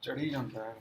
चढ़ी जाता है।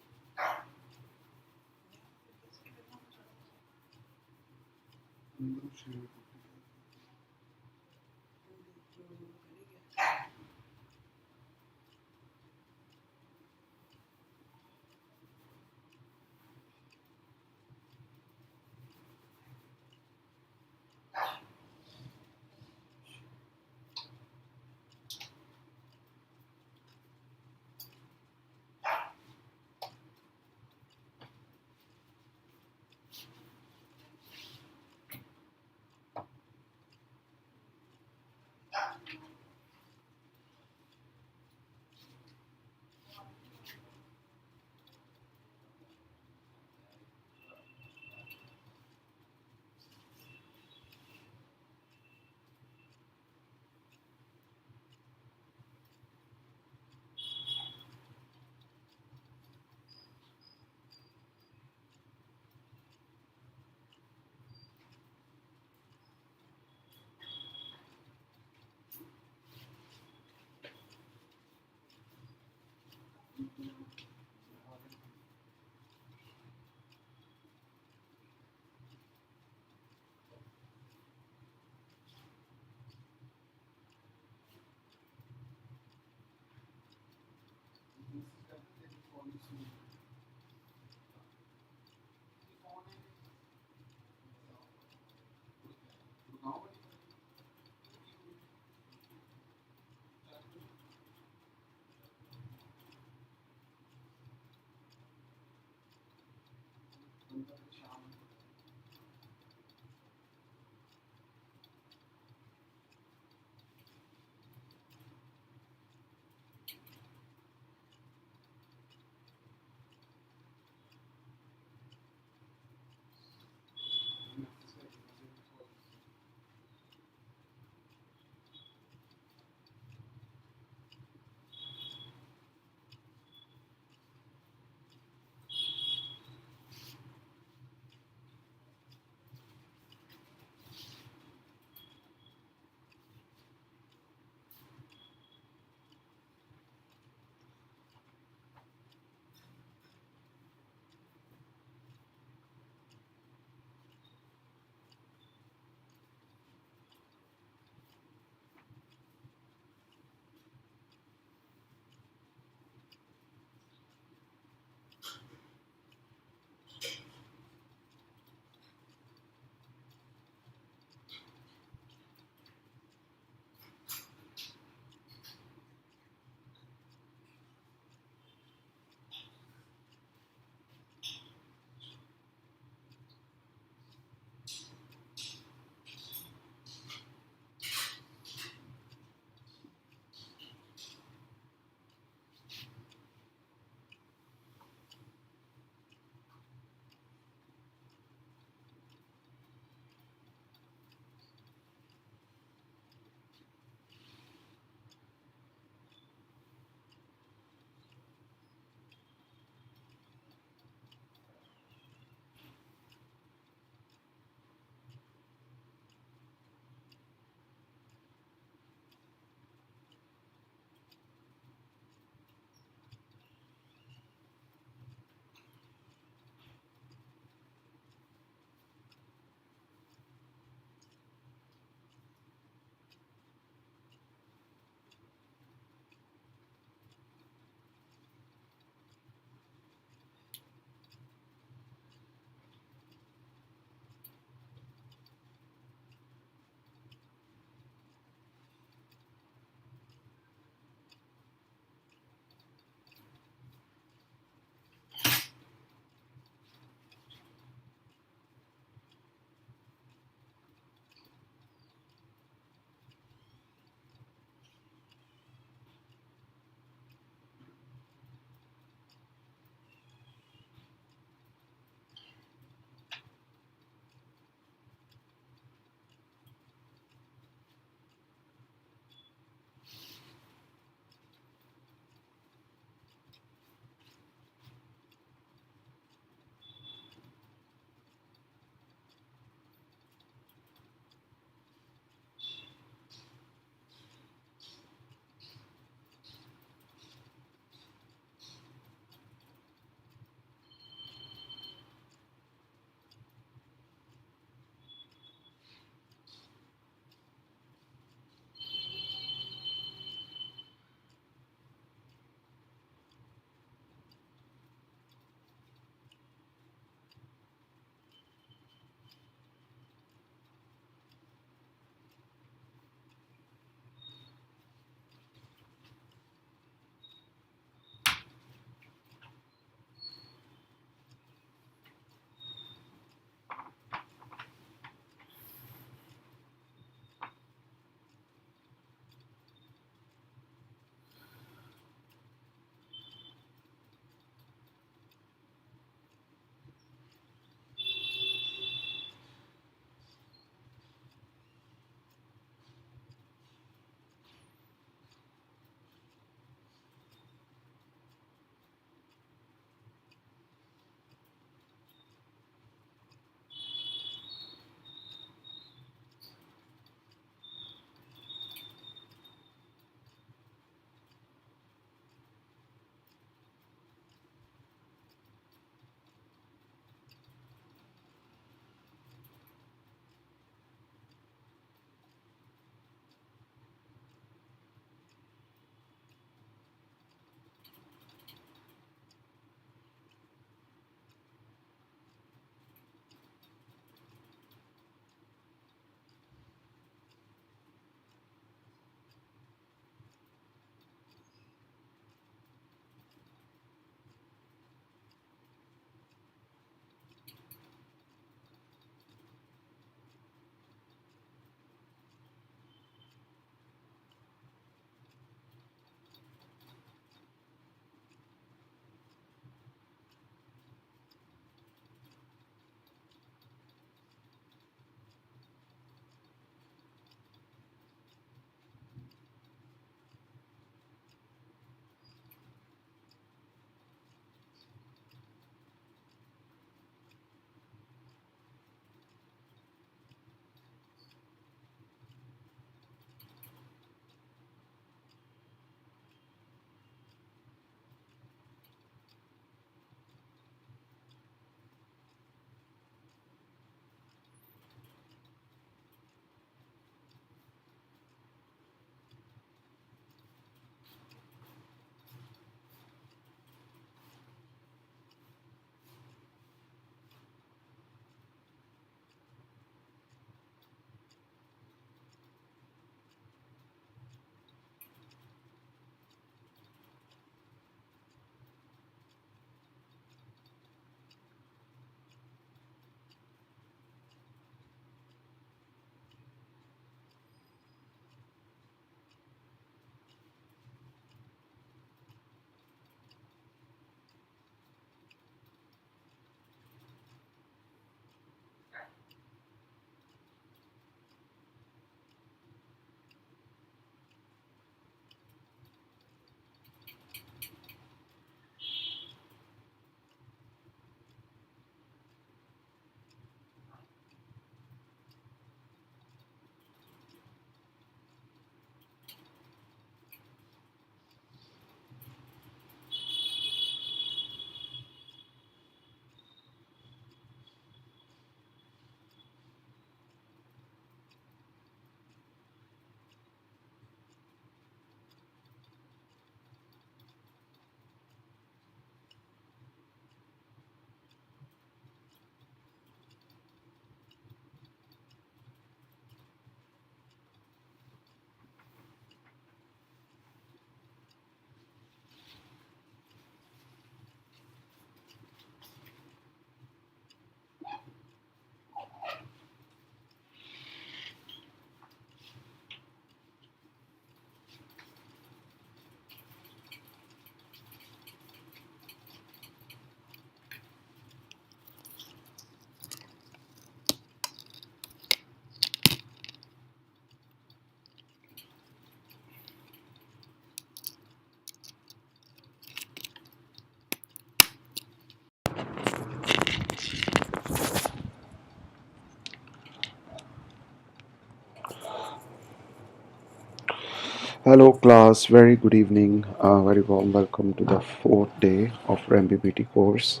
Hello, class. Very good evening. Very warm welcome to the fourth day of our MBBT course.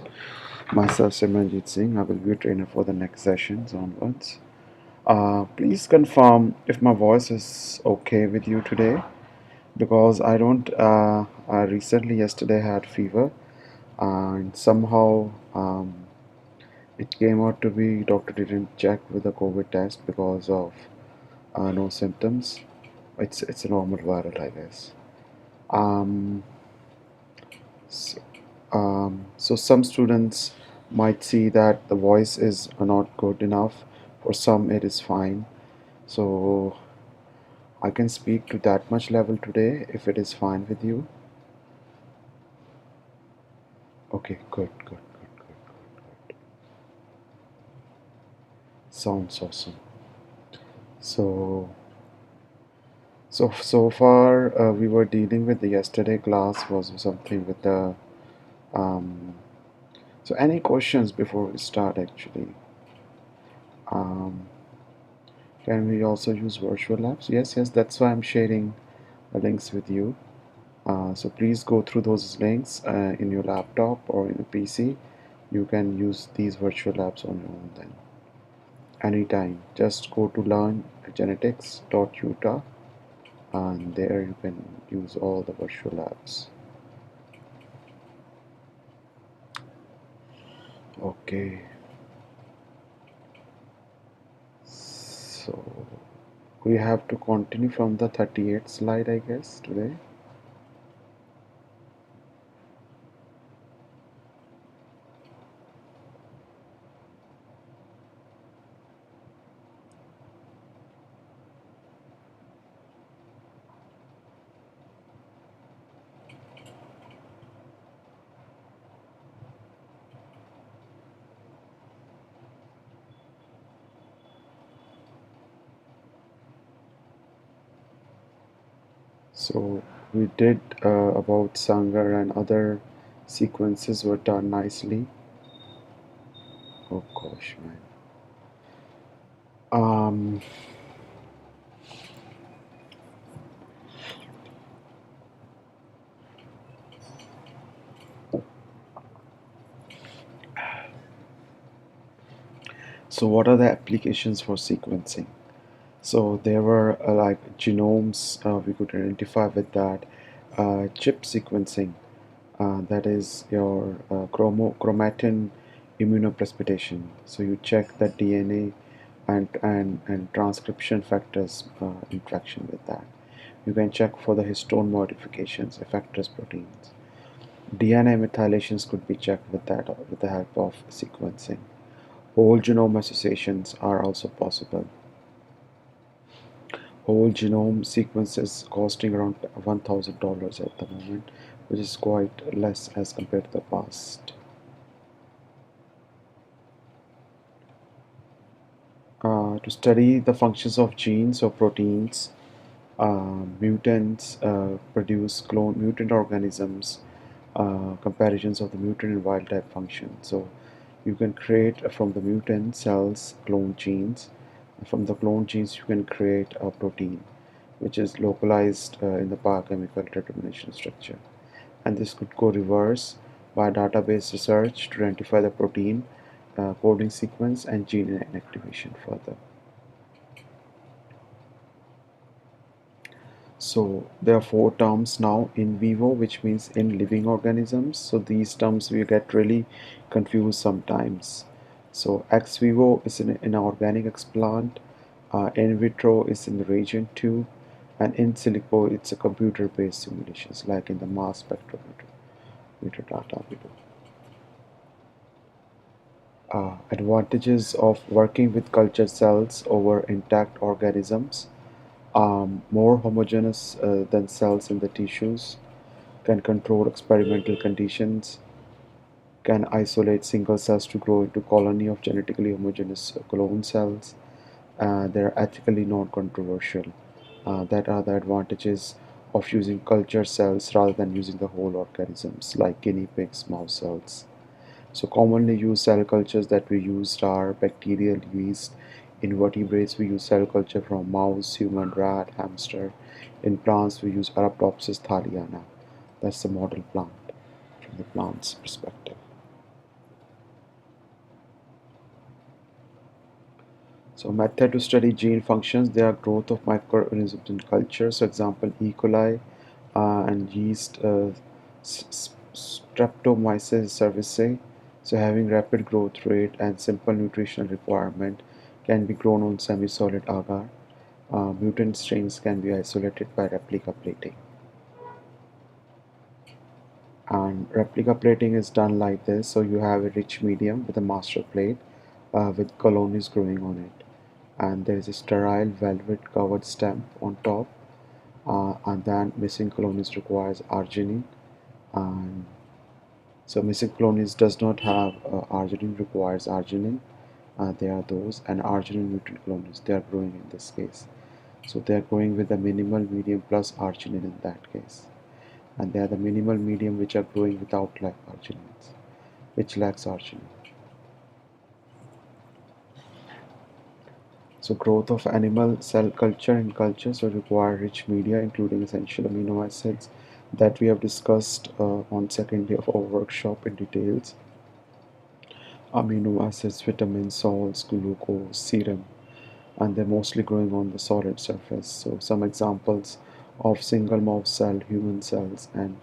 Myself, Simranjit Singh. I will be your trainer for the next sessions onwards. Please confirm if my voice is okay with you today because I don't. I recently, yesterday, had fever and somehow it came out to be doctor didn't check with the COVID test because of no symptoms. It's a normal viral, I guess. Um, so, so some students might see that the voice is not good enough. For some, it is fine. So I can speak to that much level today if it is fine with you. Okay, good. Sounds awesome. So, so far we were dealing with the yesterday class was something with the um. So any questions before we start actually? Um, can we also use virtual labs? Yes, that's why I'm sharing the links with you. So please go through those links in your laptop or in a PC. You can use these virtual labs on your own then. Anytime. Just go to learngenetics.utah and there you can use all the virtual labs. Okay. So we have to continue from the 38th slide, I guess, today. So we did about Sanger and other sequences were done nicely. Oh gosh, man. Um, so what are the applications for sequencing? So there were like genomes we could identify with that. Chip sequencing, that is your chromatin immunoprecipitation. So you check the DNA and transcription factors interaction with that. You can check for the histone modifications, effectors proteins. DNA methylations could be checked with that with the help of sequencing. Whole genome associations are also possible. Whole genome sequences costing around $1,000 at the moment, which is quite less as compared to the past. To study the functions of genes or proteins, mutants produce clone mutant organisms, comparisons of the mutant and wild type function. So you can create from the mutant cells clone genes. From the clone genes, you can create a protein, which is localized in the biochemical determination structure. And this could go reverse by database research to identify the protein coding sequence and gene inactivation further. So there are four terms now: in vivo, which means in living organisms. So these terms we get really confused sometimes. So ex vivo is in an organic explant, in vitro is in the region 2, and in silico it's a computer-based simulations like in the mass spectrometer data we do. Advantages of working with culture cells over intact organisms: more homogeneous than cells in the tissues, can control experimental conditions, can isolate single cells to grow into colony of genetically homogeneous clone cells. They're ethically non-controversial. That are the advantages of using culture cells rather than using the whole organisms like guinea pigs, mouse cells. So commonly used cell cultures that we used are bacterial, yeast, In vertebrates, we use cell culture from mouse, human, rat, hamster. In plants, we use Arabidopsis thaliana. That's the model plant from the plant's perspective. So method to study gene functions, they are growth of microorganisms in culture. So example, E. coli and yeast Streptomyces cerevisiae. So having rapid growth rate and simple nutritional requirement can be grown on semi-solid agar. Mutant strains can be isolated by replica plating. And replica plating is done like this. So you have a rich medium with a master plate with colonies growing on it. And there is a sterile velvet covered stem on top. And then missing colonies requires arginine. And so missing colonies does not have arginine, requires arginine. They are those, and arginine mutant colonies, they are growing in this case. So they are going with the minimal medium plus arginine in that case. And they are the minimal medium which are growing without arginines, which lacks arginine. So growth of animal cell culture in cultures will require rich media including essential amino acids that we have discussed on second day of our workshop in details. Amino acids, vitamins, salts, glucose, serum, and they're mostly growing on the solid surface. So some examples of single mouse cell, human cells, and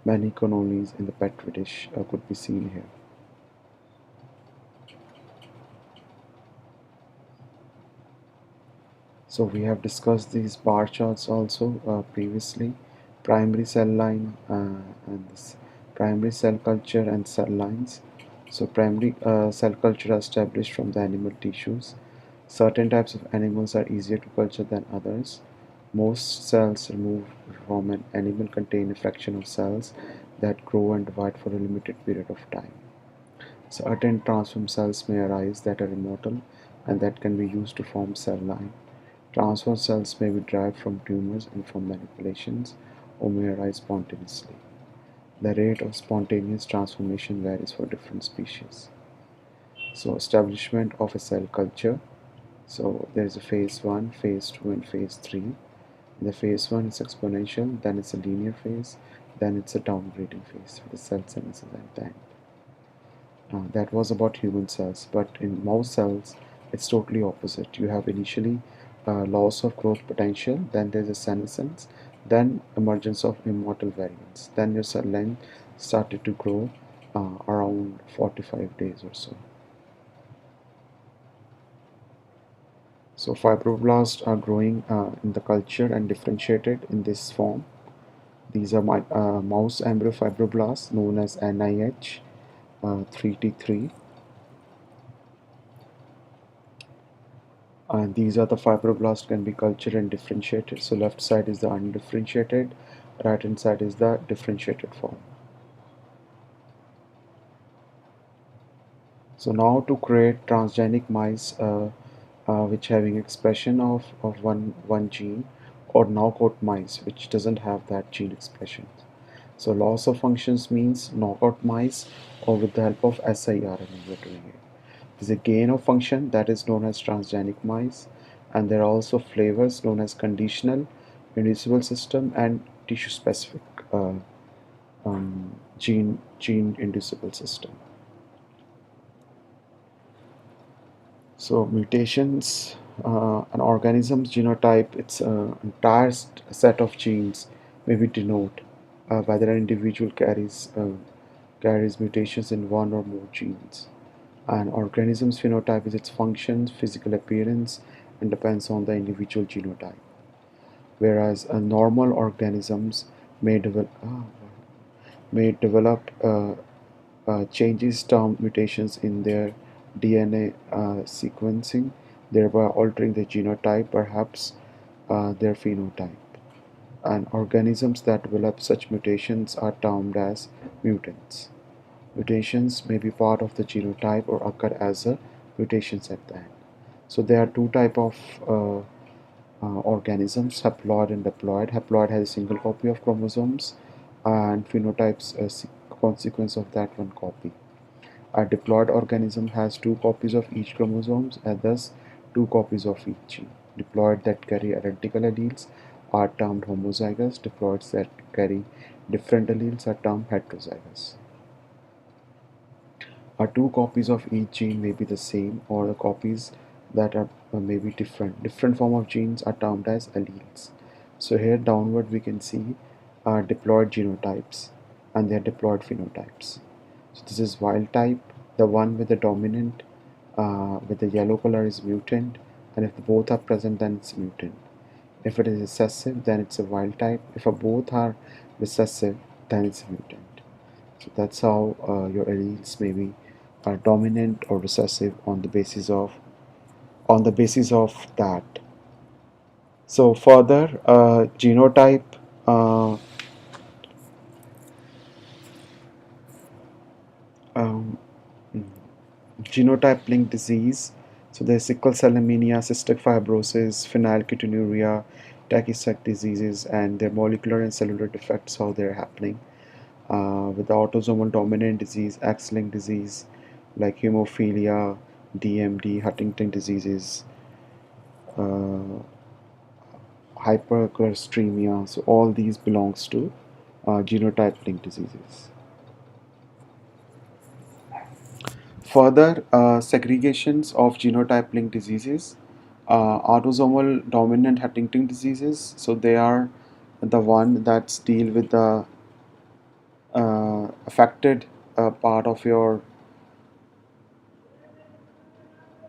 many colonies in the petri dish could be seen here. So we have discussed bar charts also previously. Primary cell line and this primary cell culture and cell lines. So primary cell culture are established from the animal tissues. Certain types of animals are easier to culture than others. Most cells removed from an animal contain a fraction of cells that grow and divide for a limited period of time. Certain transform cells may arise that are immortal and that can be used to form cell line. Transform cells may be derived from tumors and from manipulations or may arise spontaneously. The rate of spontaneous transformation varies for different species. So establishment of a cell culture. So there is a phase 1, phase 2 and phase 3. In the phase 1 is exponential, then it's a linear phase, then it's a downgrading phase for the cell synthesis at the end. That was about human cells, but in mouse cells it's totally opposite. You have initially loss of growth potential, then there's a senescence, then emergence of immortal variants, then your cell line started to grow around 45 days or so. So fibroblasts are growing in the culture and differentiated in this form. These are my mouse embryo fibroblasts known as NIH 3T3. And these are the fibroblasts can be cultured and differentiated. So left side is the undifferentiated, right hand side is the differentiated form. So now to create transgenic mice which having expression of one gene, or knockout mice which doesn't have that gene expression. So loss of functions means knockout mice or with the help of siRNA we are doing it. There's a gain of function that is known as transgenic mice, and there are also flavors known as conditional, inducible system, and tissue specific gene inducible system. So mutations, an organism's genotype, its entire set of genes maybe denote whether an individual carries mutations in one or more genes. An organism's phenotype is its functions, physical appearance, and depends on the individual genotype. Whereas normal organisms may develop changes termed mutations in their DNA sequencing, thereby altering the genotype, perhaps their phenotype. And organisms that develop such mutations are termed as mutants. Mutations may be part of the genotype or occur as a mutations at the end. So there are two type of organisms, haploid and diploid. Haploid has a single copy of chromosomes and phenotypes a consequence of that one copy. A diploid organism has two copies of each chromosomes and thus two copies of each gene. Diploid that carry identical alleles are termed homozygous. Diploids that carry different alleles are termed heterozygous. Two copies of each gene may be the same, or the copies that are may be different. Different form of genes are termed as alleles. So here downward we can see diploid genotypes and their diploid phenotypes. So this is wild type. The one with the dominant with the yellow color is mutant, and if both are present, then it's mutant. If it is recessive, then it's a wild type. If both are recessive, then it's a mutant. So that's how your alleles may be dominant or recessive on the basis of that. So further, genotype uh, um, genotype linked disease. So there's sickle cell anemia, cystic fibrosis, phenylketonuria, tachycelic diseases, and their molecular and cellular defects, how they're happening. With the autosomal dominant disease, X-linked disease like hemophilia, DMD, Huntington diseases, uh, hypercholesterolemia. So all these belongs to genotype linked diseases. Further segregations of genotype linked diseases, autosomal dominant Huntington diseases. So they are the one that's deal with the affected part of your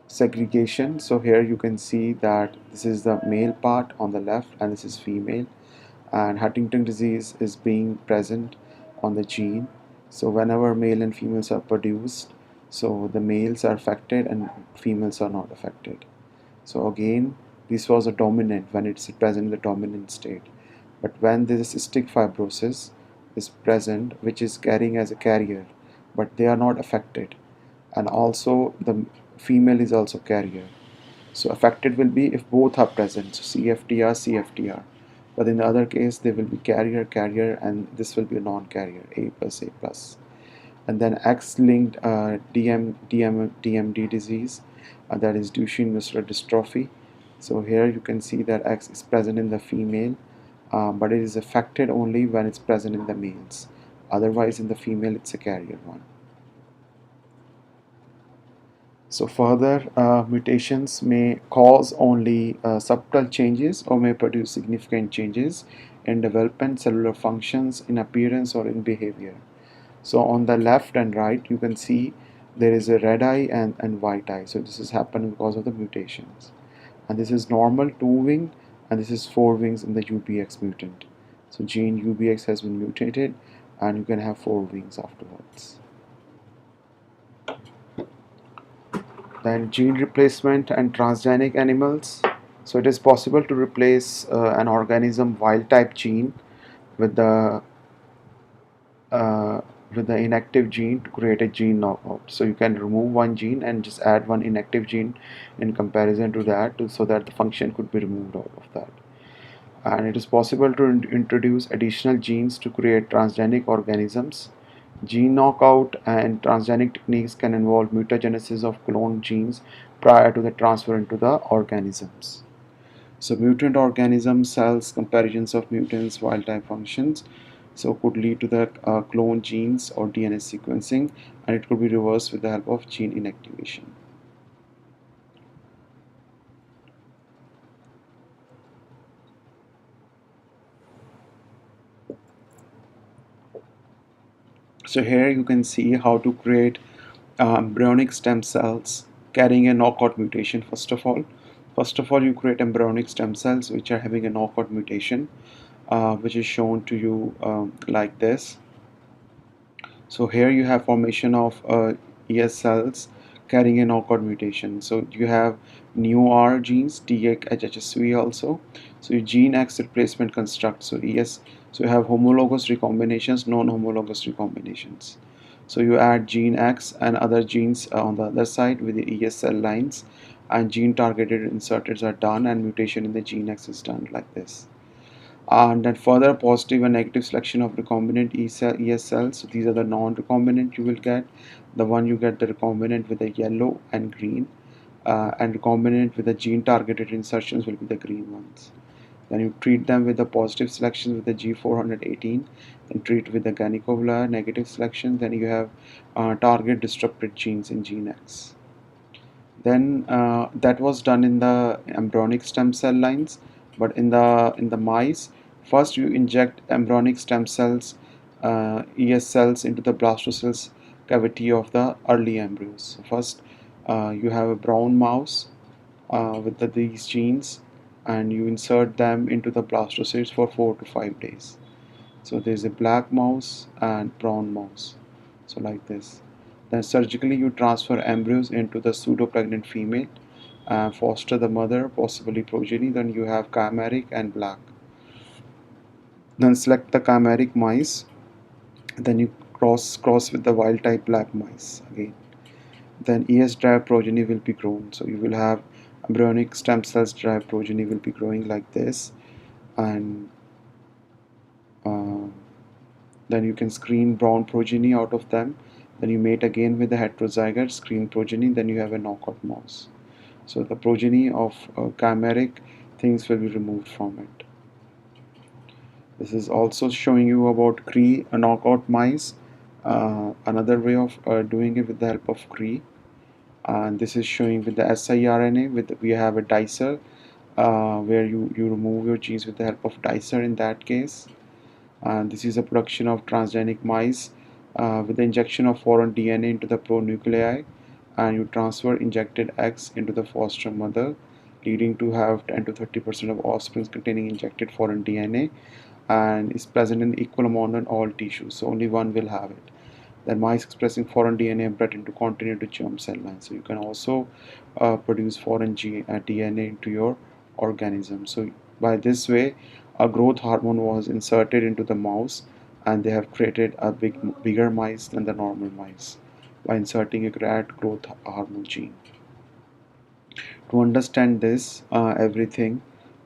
segregation. So here you can see that this is the male part on the left and this is female, and Huntington disease is being present on the gene. So whenever male and females are produced, so the males are affected and females are not affected. So again, this was a dominant when it's present in the dominant state, but when this cystic fibrosis is present, which is carrying as a carrier, but they are not affected, and also the female is also carrier. So affected will be if both are present, so CFTR, CFTR. But in the other case, they will be carrier, carrier, and this will be a non-carrier, A plus, A plus. And then X-linked DMD disease, that is Duchenne muscular dystrophy. So here you can see that X is present in the female, but it is affected only when it's present in the males. Otherwise, in the female, it's a carrier one. So further mutations may cause only subtle changes or may produce significant changes in development, cellular functions, in appearance or in behavior. So on the left and right you can see there is a red eye and white eye. So this is happening because of the mutations. And this is normal 2 wing and this is 4 wings in the UBX mutant. So gene UBX has been mutated and you can have 4 wings afterwards. Then gene replacement and transgenic animals. So it is possible to replace an organism wild type gene with the uh, with the inactive gene to create a gene knockout. So you can remove one gene and just add one inactive gene in comparison to that so that the function could be removed out of that. And it is possible to introduce additional genes to create transgenic organisms. Gene knockout and transgenic techniques can involve mutagenesis of cloned genes prior to the transfer into the organisms. So mutant organism cells, comparisons of mutants, wild type functions, so could lead to the clone genes or DNA sequencing, and it could be reversed with the help of gene inactivation. So here you can see how to create embryonic stem cells carrying a knockout mutation. First of all, you create embryonic stem cells which are having a knockout mutation, which is shown to you like this. So here you have formation of ES cells carrying a knockout mutation. So you have new R genes, THHSV also. So your gene X replacement construct. So ES. So you have homologous recombinations, non-homologous recombinations. So you add gene X and other genes on the other side with the ES cell lines, and gene targeted inserters are done, and mutation in the gene X is done like this. And then further positive and negative selection of recombinant ES cells. So these are the non-recombinant you will get. The one you get the recombinant with the yellow and green, and recombinant with the gene-targeted insertions will be the green ones. Then you treat them with the positive selections with the G418, then treat with the gynecovular negative selection, then you have target disrupted genes in gene X. Then that was done in the embryonic stem cell lines, but in the mice, first you inject embryonic stem cells, ES cells into the blastocells cavity of the early embryos. So first, you have a brown mouse with these genes, and you insert them into the blastocysts for 4 to 5 days. So there is a black mouse and brown mouse. So like this. Then surgically you transfer embryos into the pseudo-pregnant female, foster the mother, possibly progeny. Then you have chimeric and black. Then select the chimeric mice. Then you cross with the wild type black mice again. Then ES derived progeny will be grown. So you will have embryonic stem cells derived progeny will be growing like this, and then you can screen brown progeny out of them. Then you mate again with the heterozygote, screen progeny, then you have a knockout mouse. So the progeny of chimeric things will be removed from it. This is also showing you about Cree knockout mice, another way of doing it with the help of Cree. And this is showing with the siRNA, we have a dicer, where you remove your genes with the help of dicer in that case. And this is a production of transgenic mice with the injection of foreign DNA into the pronuclei, and you transfer injected eggs into the foster mother, leading to have 10 to 30% of offspring containing injected foreign DNA, and is present in equal amount in all tissues, so only one will have it. Then mice expressing foreign DNA bred into continue to germ cell lines, so you can also produce foreign DNA into your organism. So by this way, a growth hormone was inserted into the mouse, and they have created a bigger mice than the normal mice by inserting a growth hormone gene. To understand this everything,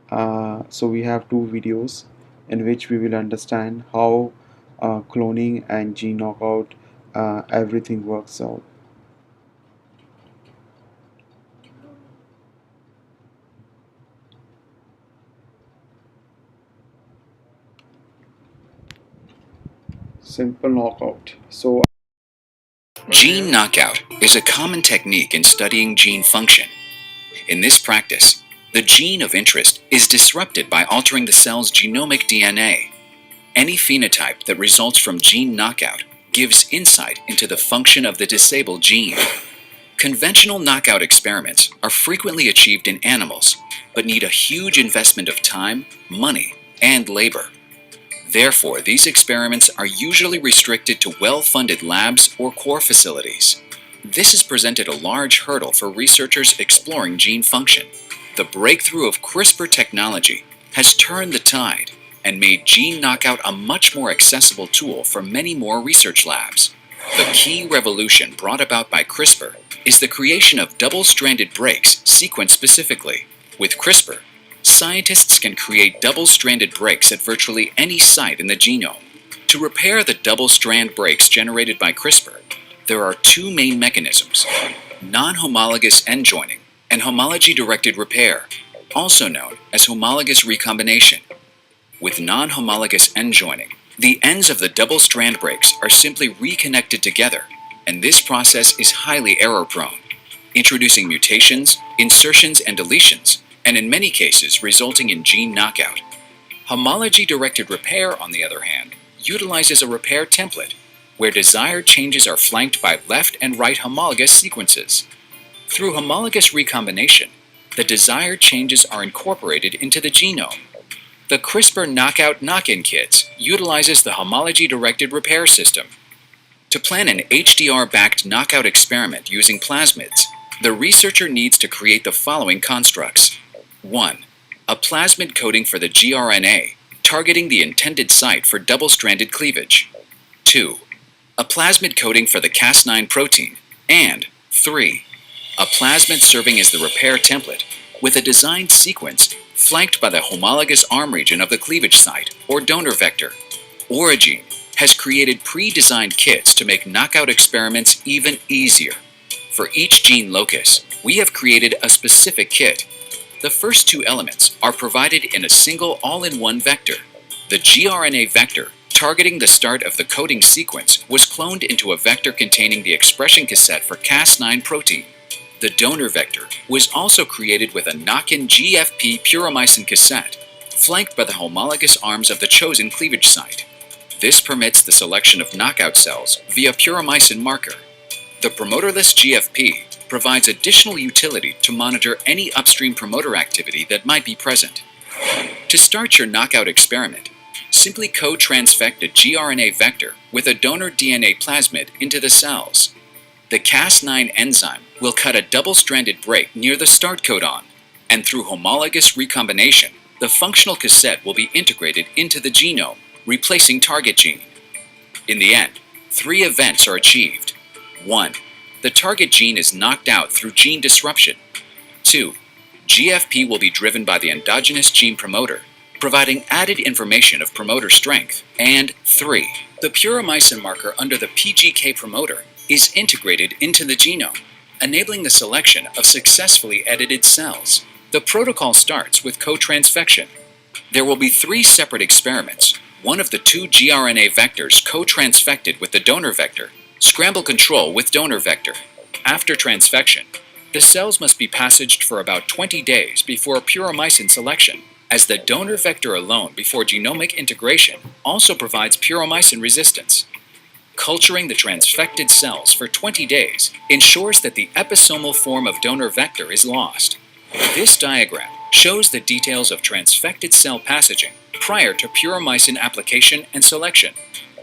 so we have two videos in which we will understand how cloning and gene knockout everything works out. Simple knockout. So gene knockout is a common technique in studying gene function. In this practice, the gene of interest is disrupted by altering the cell's genomic DNA. Any phenotype that results from gene knockout gives insight into the function of the disabled gene. Conventional knockout experiments are frequently achieved in animals, but need a huge investment of time, money, and labor. Therefore, these experiments are usually restricted to well-funded labs or core facilities. This has presented a large hurdle for researchers exploring gene function. The breakthrough of CRISPR technology has turned the tide and made gene knockout a much more accessible tool for many more research labs. The key revolution brought about by CRISPR is the creation of double-stranded breaks sequenced specifically. With CRISPR, scientists can create double-stranded breaks at virtually any site in the genome. To repair the double-strand breaks generated by CRISPR, there are two main mechanisms: non-homologous end joining and homology-directed repair, also known as homologous recombination. With non-homologous end joining, the ends of the double-strand breaks are simply reconnected together, and this process is highly error-prone, introducing mutations, insertions, and deletions, and in many cases resulting in gene knockout. Homology-directed repair, on the other hand, utilizes a repair template where desired changes are flanked by left and right homologous sequences. Through homologous recombination, the desired changes are incorporated into the genome. The CRISPR knockout knock-in kits utilizes the homology-directed repair system. To plan an HDR-backed knockout experiment using plasmids, the researcher needs to create the following constructs. 1. A plasmid coding for the gRNA, targeting the intended site for double-stranded cleavage. 2. A plasmid coding for the Cas9 protein. And 3. A plasmid serving as the repair template, with a designed sequence flanked by the homologous arm region of the cleavage site, or donor vector. Origin has created pre-designed kits to make knockout experiments even easier. For each gene locus, We have created a specific kit. The first two elements are provided in a single all-in-one vector. The gRNA vector, targeting the start of the coding sequence, was cloned into a vector containing the expression cassette for Cas9 protein. The donor vector was also created with a knock-in GFP puromycin cassette, flanked by the homologous arms of the chosen cleavage site. This permits the selection of knockout cells via puromycin marker. The promoterless GFP provides additional utility to monitor any upstream promoter activity that might be present. To start your knockout experiment, simply co-transfect a gRNA vector with a donor DNA plasmid into the cells. The Cas9 enzyme will cut a double-stranded break near the start codon, and through homologous recombination, the functional cassette will be integrated into the genome, replacing target gene. In the end, 3 events are achieved. 1. The target gene is knocked out through gene disruption. 2. GFP will be driven by the endogenous gene promoter, providing added information of promoter strength. And 3. The puromycin marker under the PGK promoter is integrated into the genome, enabling the selection of successfully edited cells. The protocol starts with co-transfection. There will be 3 separate experiments. One of the 2 gRNA vectors co-transfected with the donor vector, scramble control with donor vector. After transfection, the cells must be passaged for about 20 days before puromycin selection, as the donor vector alone before genomic integration also provides puromycin resistance. Culturing the transfected cells for 20 days ensures that the episomal form of donor vector is lost. This diagram shows the details of transfected cell passaging prior to puromycin application and selection.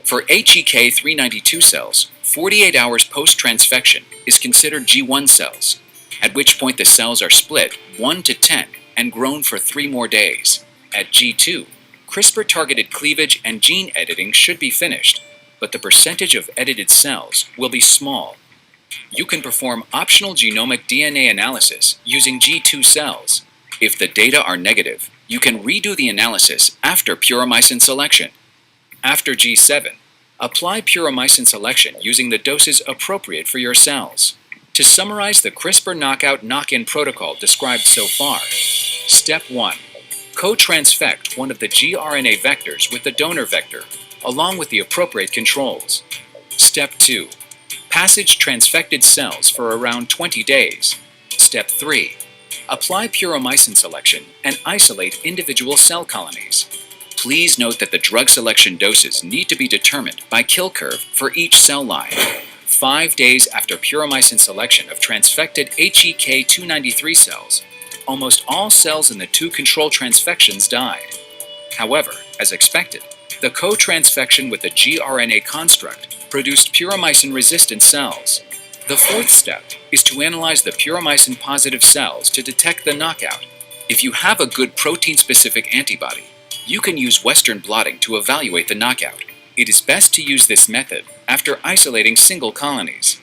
For HEK 392 cells, 48 hours post-transfection is considered G1 cells, at which point the cells are split 1 to 10 and grown for 3 more days. At G2, CRISPR-targeted cleavage and gene editing should be finished, but the percentage of edited cells will be small. You can perform optional genomic DNA analysis using G2 cells. If the data are negative, you can redo the analysis after puromycin selection. After G7, apply puromycin selection using the doses appropriate for your cells. To summarize the CRISPR knockout knock-in protocol described so far, Step 1. Co-transfect one of the gRNA vectors with the donor vector, along with the appropriate controls. Step 2. Passage transfected cells for around 20 days. Step 3. Apply puromycin selection and isolate individual cell colonies. Please note that the drug selection doses need to be determined by kill curve for each cell line. 5 days after puromycin selection of transfected HEK 293 cells, almost all cells in the 2 control transfections died. However, as expected, the co-transfection with the gRNA construct produced puromycin-resistant cells. The 4th step is to analyze the puromycin-positive cells to detect the knockout. If you have a good protein-specific antibody, you can use Western blotting to evaluate the knockout. It is best to use this method after isolating single colonies.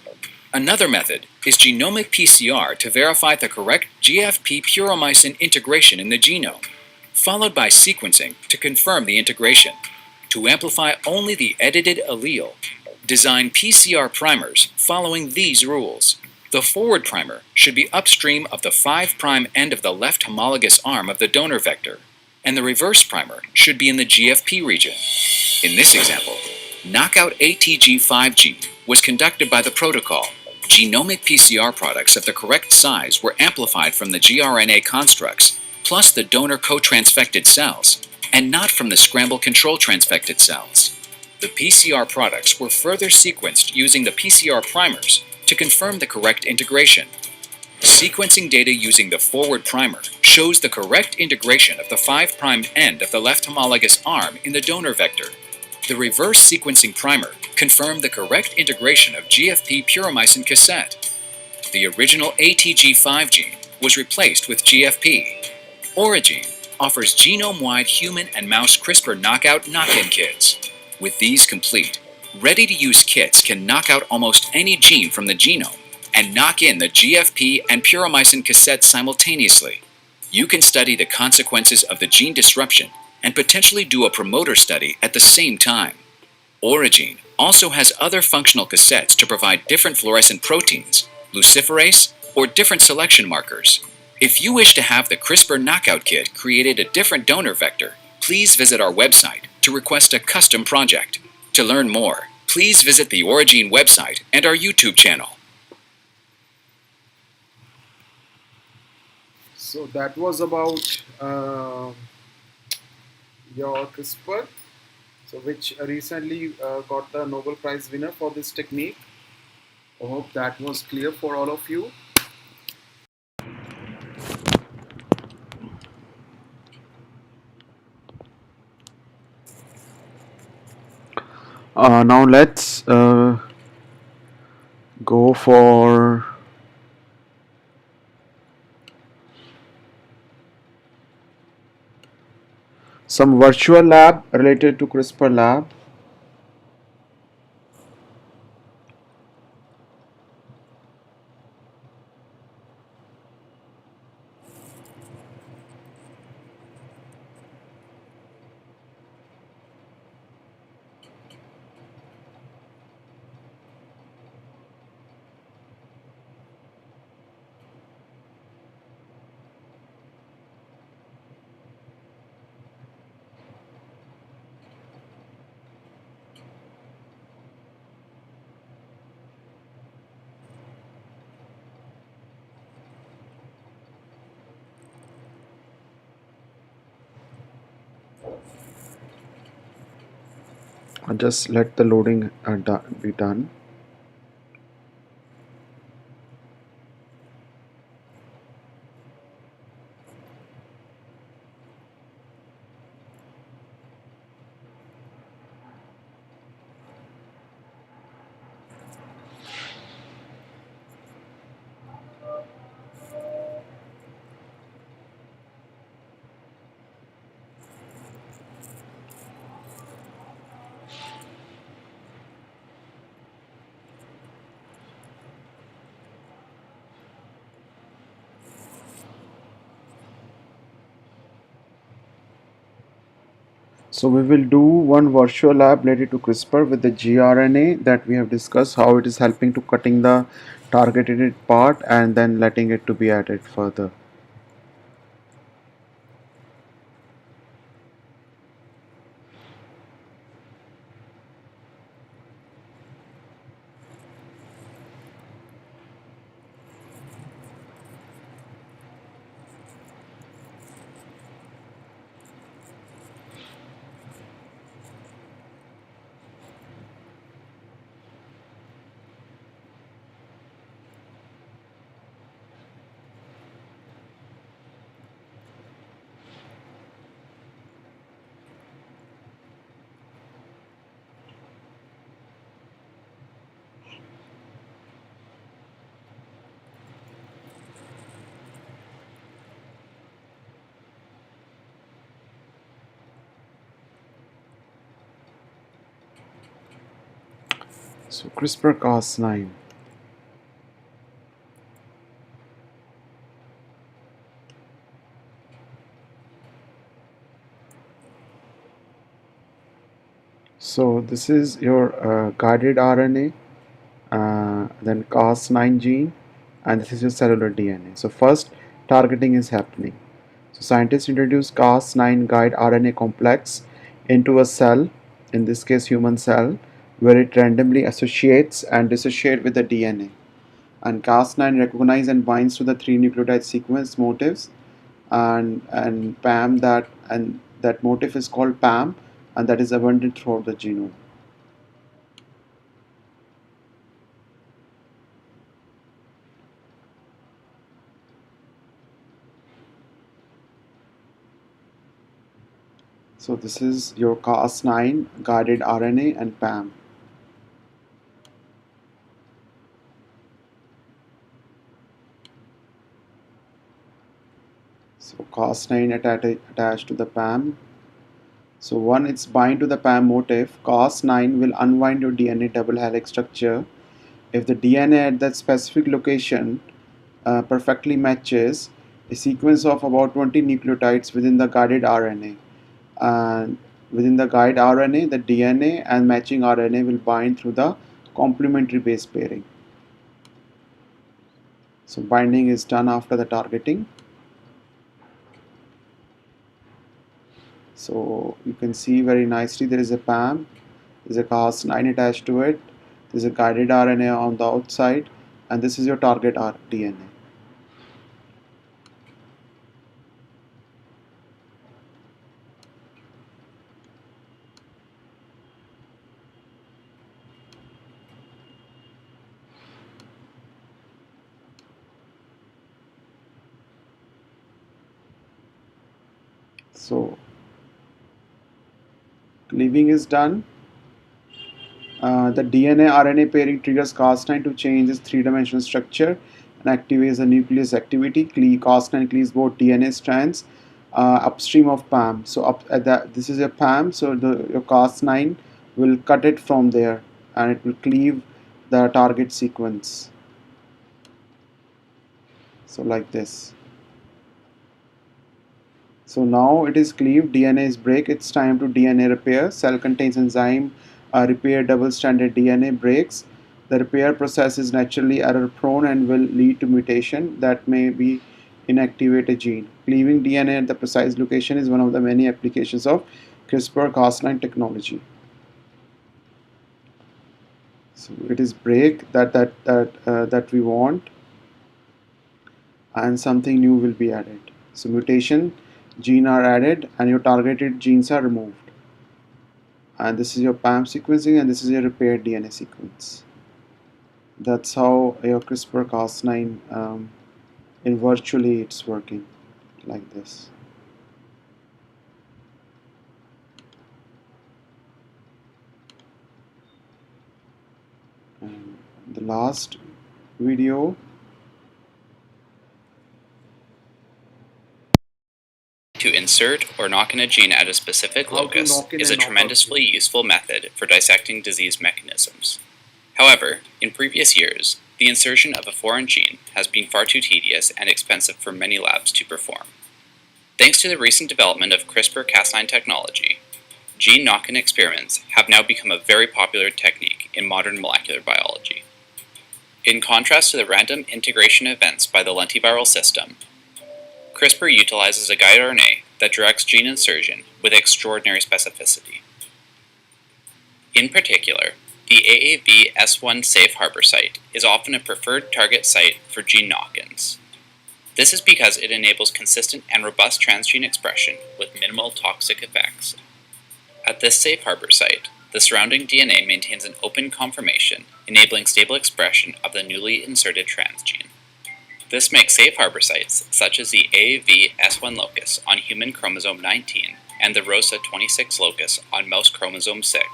Another method is genomic PCR to verify the correct GFP puromycin integration in the genome, followed by sequencing to confirm the integration. To amplify only the edited allele, design PCR primers following these rules. The forward primer should be upstream of the 5' end of the left homologous arm of the donor vector, and the reverse primer should be in the GFP region. In this example, knockout ATG5 gene was conducted by the protocol. Genomic PCR products of the correct size were amplified from the gRNA constructs, plus the donor co-transfected cells, and not from the scramble control transfected cells. The PCR products were further sequenced using the PCR primers to confirm the correct integration. Sequencing data using the forward primer shows the correct integration of the 5' end of the left homologous arm in the donor vector. The reverse sequencing primer confirmed the correct integration of GFP puromycin cassette. The original ATG5 gene was replaced with GFP. Origene offers genome-wide human and mouse CRISPR knockout knock-in kits. With these complete, ready-to-use kits can knock out almost any gene from the genome and knock in the GFP and puromycin cassette simultaneously. You can study the consequences of the gene disruption and potentially do a promoter study at the same time. Origene also has other functional cassettes to provide different fluorescent proteins, luciferase, or different selection markers. If you wish to have the CRISPR knockout kit created a different donor vector, please visit our website to request a custom project. To learn more, please visit the Origin website and our YouTube channel. So that was about your CRISPR, so which recently got the Nobel Prize winner for this technique. I hope that was clear for all of you. Now let's go for some virtual lab related to CRISPR lab. Just let the loading be done. So we will do one virtual lab related to CRISPR with the gRNA that we have discussed, how it is helping to cutting the targeted part and then letting it to be added further. So CRISPR-Cas9. So this is your guided RNA, then Cas9 gene, and this is your cellular DNA. So first targeting is happening. So scientists introduce Cas9 guide RNA complex into a cell, in this case human cell, where it randomly associates and dissociates with the DNA. And Cas9 recognizes and binds to the three nucleotide sequence motifs, and PAM that motif is called PAM, and that is abundant throughout the genome. So this is your Cas9 guided RNA and PAM. So Cas9 attached to the PAM. So when it's bind to the PAM motif, Cas9 will unwind your DNA double helix structure. If the DNA at that specific location perfectly matches a sequence of about 20 nucleotides within the guided RNA, and within the guide RNA, the DNA and matching RNA will bind through the complementary base pairing. So binding is done after the targeting. So you can see very nicely there is a PAM, there is a Cas9 attached to it, there is a guided RNA on the outside, and this is your target DNA. So cleaving is done. The DNA RNA pairing triggers Cas9 to change its three-dimensional structure and activates the nucleus activity. Cas9 cleaves both DNA strands upstream of PAM. So this is a PAM, so your Cas9 will cut it from there and it will cleave the target sequence. So like this. So now it is cleaved, DNA is break, it's time to DNA repair. Cell contains enzyme repair double-stranded DNA breaks. The repair process is naturally error prone and will lead to mutation that may be inactivate a gene. Cleaving DNA at the precise location is one of the many applications of CRISPR-Cas9 technology. So it is break that we want, and something new will be added. So mutation gene are added and your targeted genes are removed. And this is your PAM sequencing and this is your repaired DNA sequence. That's how your CRISPR-Cas9 in virtually it's working like this. And the last video. To insert or knock in a gene at a specific locus is a tremendously useful method for dissecting disease mechanisms. However, in previous years, the insertion of a foreign gene has been far too tedious and expensive for many labs to perform. Thanks to the recent development of CRISPR-Cas9 technology, gene knock-in experiments have now become a very popular technique in modern molecular biology. In contrast to the random integration events by the lentiviral system, CRISPR utilizes a guide RNA that directs gene insertion with extraordinary specificity. In particular, the AAV-S1 safe harbor site is often a preferred target site for gene knock-ins. This is because it enables consistent and robust transgene expression with minimal toxic effects. At this safe harbor site, the surrounding DNA maintains an open conformation, enabling stable expression of the newly inserted transgene. This makes safe harbor sites, such as the AAV-S1 locus on human chromosome 19 and the ROSA26 locus on mouse chromosome 6,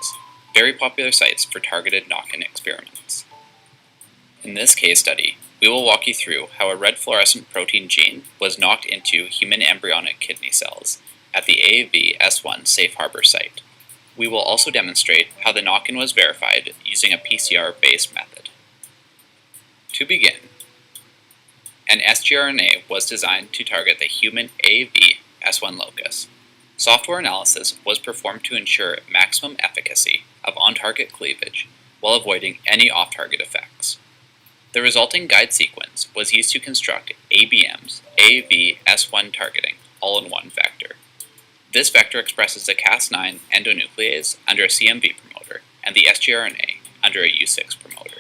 very popular sites for targeted knock-in experiments. In this case study, we will walk you through how a red fluorescent protein gene was knocked into human embryonic kidney cells at the AAV-S1 safe harbor site. We will also demonstrate how the knock-in was verified using a PCR-based method. To begin, an sgRNA was designed to target the human AAV-S1 locus. Software analysis was performed to ensure maximum efficacy of on-target cleavage while avoiding any off-target effects. The resulting guide sequence was used to construct ABM's AAV-S1 targeting all in one vector. This vector expresses the Cas9 endonuclease under a CMV promoter and the sgRNA under a U6 promoter.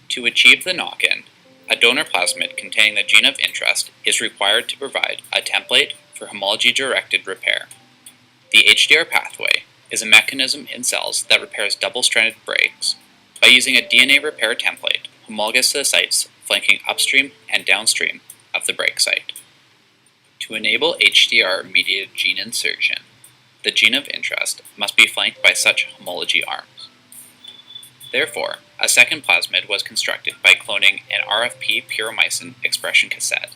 To achieve the knock-in, a donor plasmid containing the gene of interest is required to provide a template for homology-directed repair. The HDR pathway is a mechanism in cells that repairs double-stranded breaks by using a DNA repair template homologous to the sites flanking upstream and downstream of the break site. To enable HDR-mediated gene insertion, the gene of interest must be flanked by such homology arms. Therefore, a second plasmid was constructed by cloning an RFP pyromycin expression cassette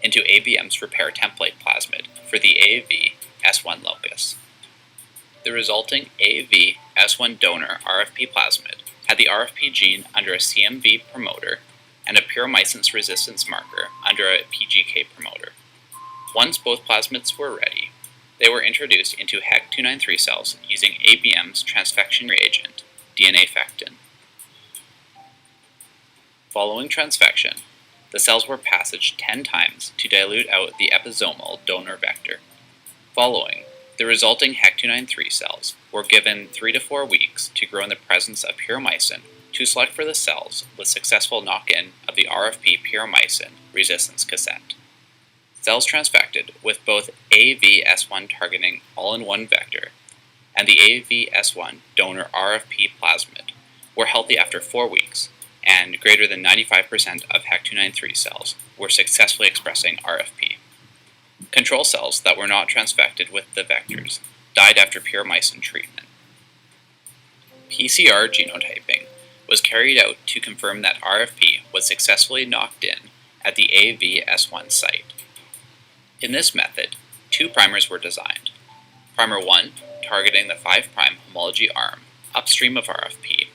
into ABM's repair template plasmid for the AAV-S1 locus. The resulting AAV-S1 donor RFP plasmid had the RFP gene under a CMV promoter and a pyromycin resistance marker under a PGK promoter. Once both plasmids were ready, they were introduced into HEC293 cells using ABM's transfection reagent, DNA fectin. Following transfection, the cells were passaged 10 times to dilute out the episomal donor vector. Following, the resulting HEC293 cells were given 3 to 4 weeks to grow in the presence of puromycin to select for the cells with successful knock-in of the RFP puromycin resistance cassette. Cells transfected with both AVS1 targeting all-in-one vector and the AVS1 donor RFP plasmid were healthy after 4 weeks, and greater than 95% of HEC293 cells were successfully expressing RFP. Control cells that were not transfected with the vectors died after puromycin treatment. PCR genotyping was carried out to confirm that RFP was successfully knocked in at the AVS1 site. In this method, 2 primers were designed. Primer 1, targeting the 5' homology arm upstream of RFP,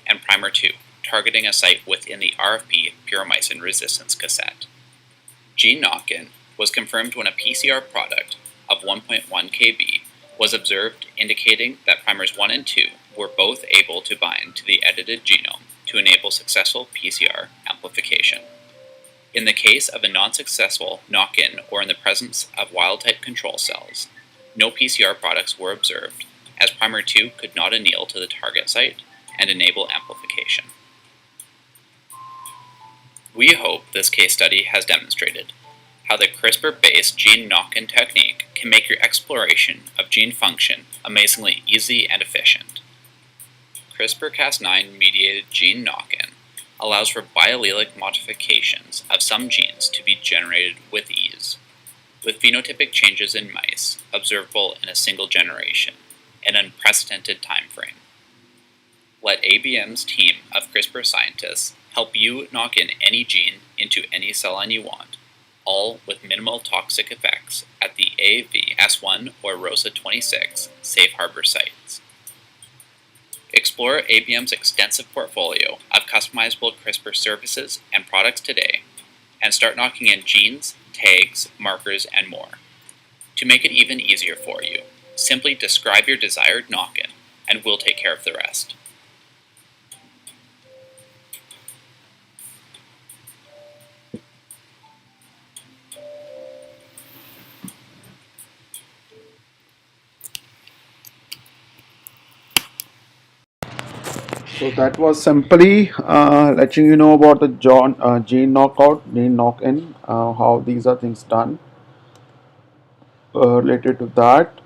and Primer 2, targeting a site within the RFP puromycin resistance cassette. Gene knock-in was confirmed when a PCR product of 1.1 kb was observed, indicating that primers 1 and 2 were both able to bind to the edited genome to enable successful PCR amplification. In the case of a non-successful knock-in or in the presence of wild-type control cells, no PCR products were observed, as primer 2 could not anneal to the target site and enable amplification. We hope this case study has demonstrated how the CRISPR-based gene knock-in technique can make your exploration of gene function amazingly easy and efficient. CRISPR-Cas9 mediated gene knock-in allows for biallelic modifications of some genes to be generated with ease, with phenotypic changes in mice observable in a single generation, an unprecedented time frame. Let ABM's team of CRISPR scientists help you knock in any gene into any cell line you want, all with minimal toxic effects at the AVS1 or ROSA26 safe harbor sites. Explore ABM's extensive portfolio of customizable CRISPR services and products today, and start knocking in genes, tags, markers, and more. To make it even easier for you, simply describe your desired knock-in, and we'll take care of the rest. So that was simply letting you know about the gene knockout, gene knock-in, how these are things done. Related to that,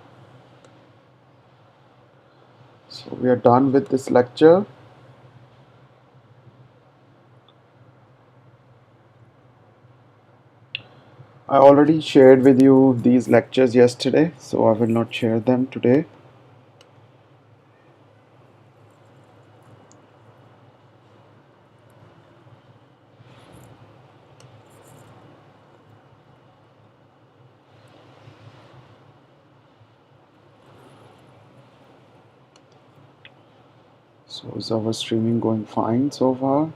so we are done with this lecture. I already shared with you these lectures yesterday, so I will not share them today. So is our streaming going fine so far?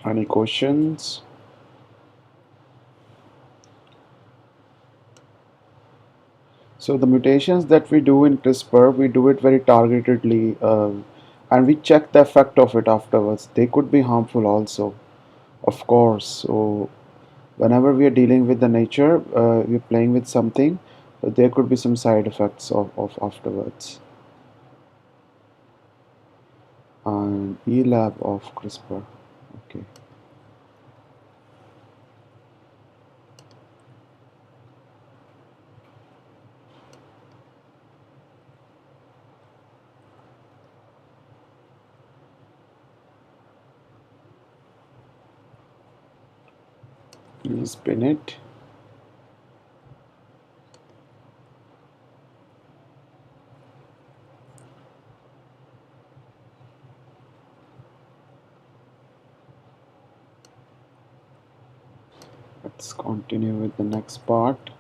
Any questions? So the mutations that we do in CRISPR, we do it very targetedly, and we check the effect of it afterwards. They could be harmful also, of course. So whenever we are dealing with the nature, we're playing with something, there could be some side effects of afterwards. And E-lab of CRISPR, okay. Please pin it. Let's continue with the next part.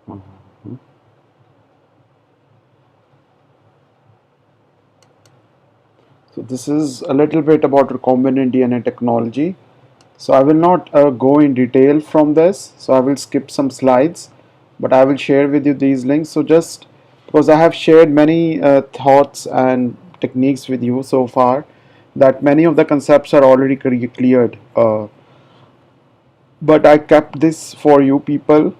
Mhm. this is a little bit about recombinant DNA technology. So I will not go in detail from this, so I will skip some slides, but I will share with you these links. So just because I have shared many thoughts and techniques with you so far, that many of the concepts are already cleared, but I kept this for you people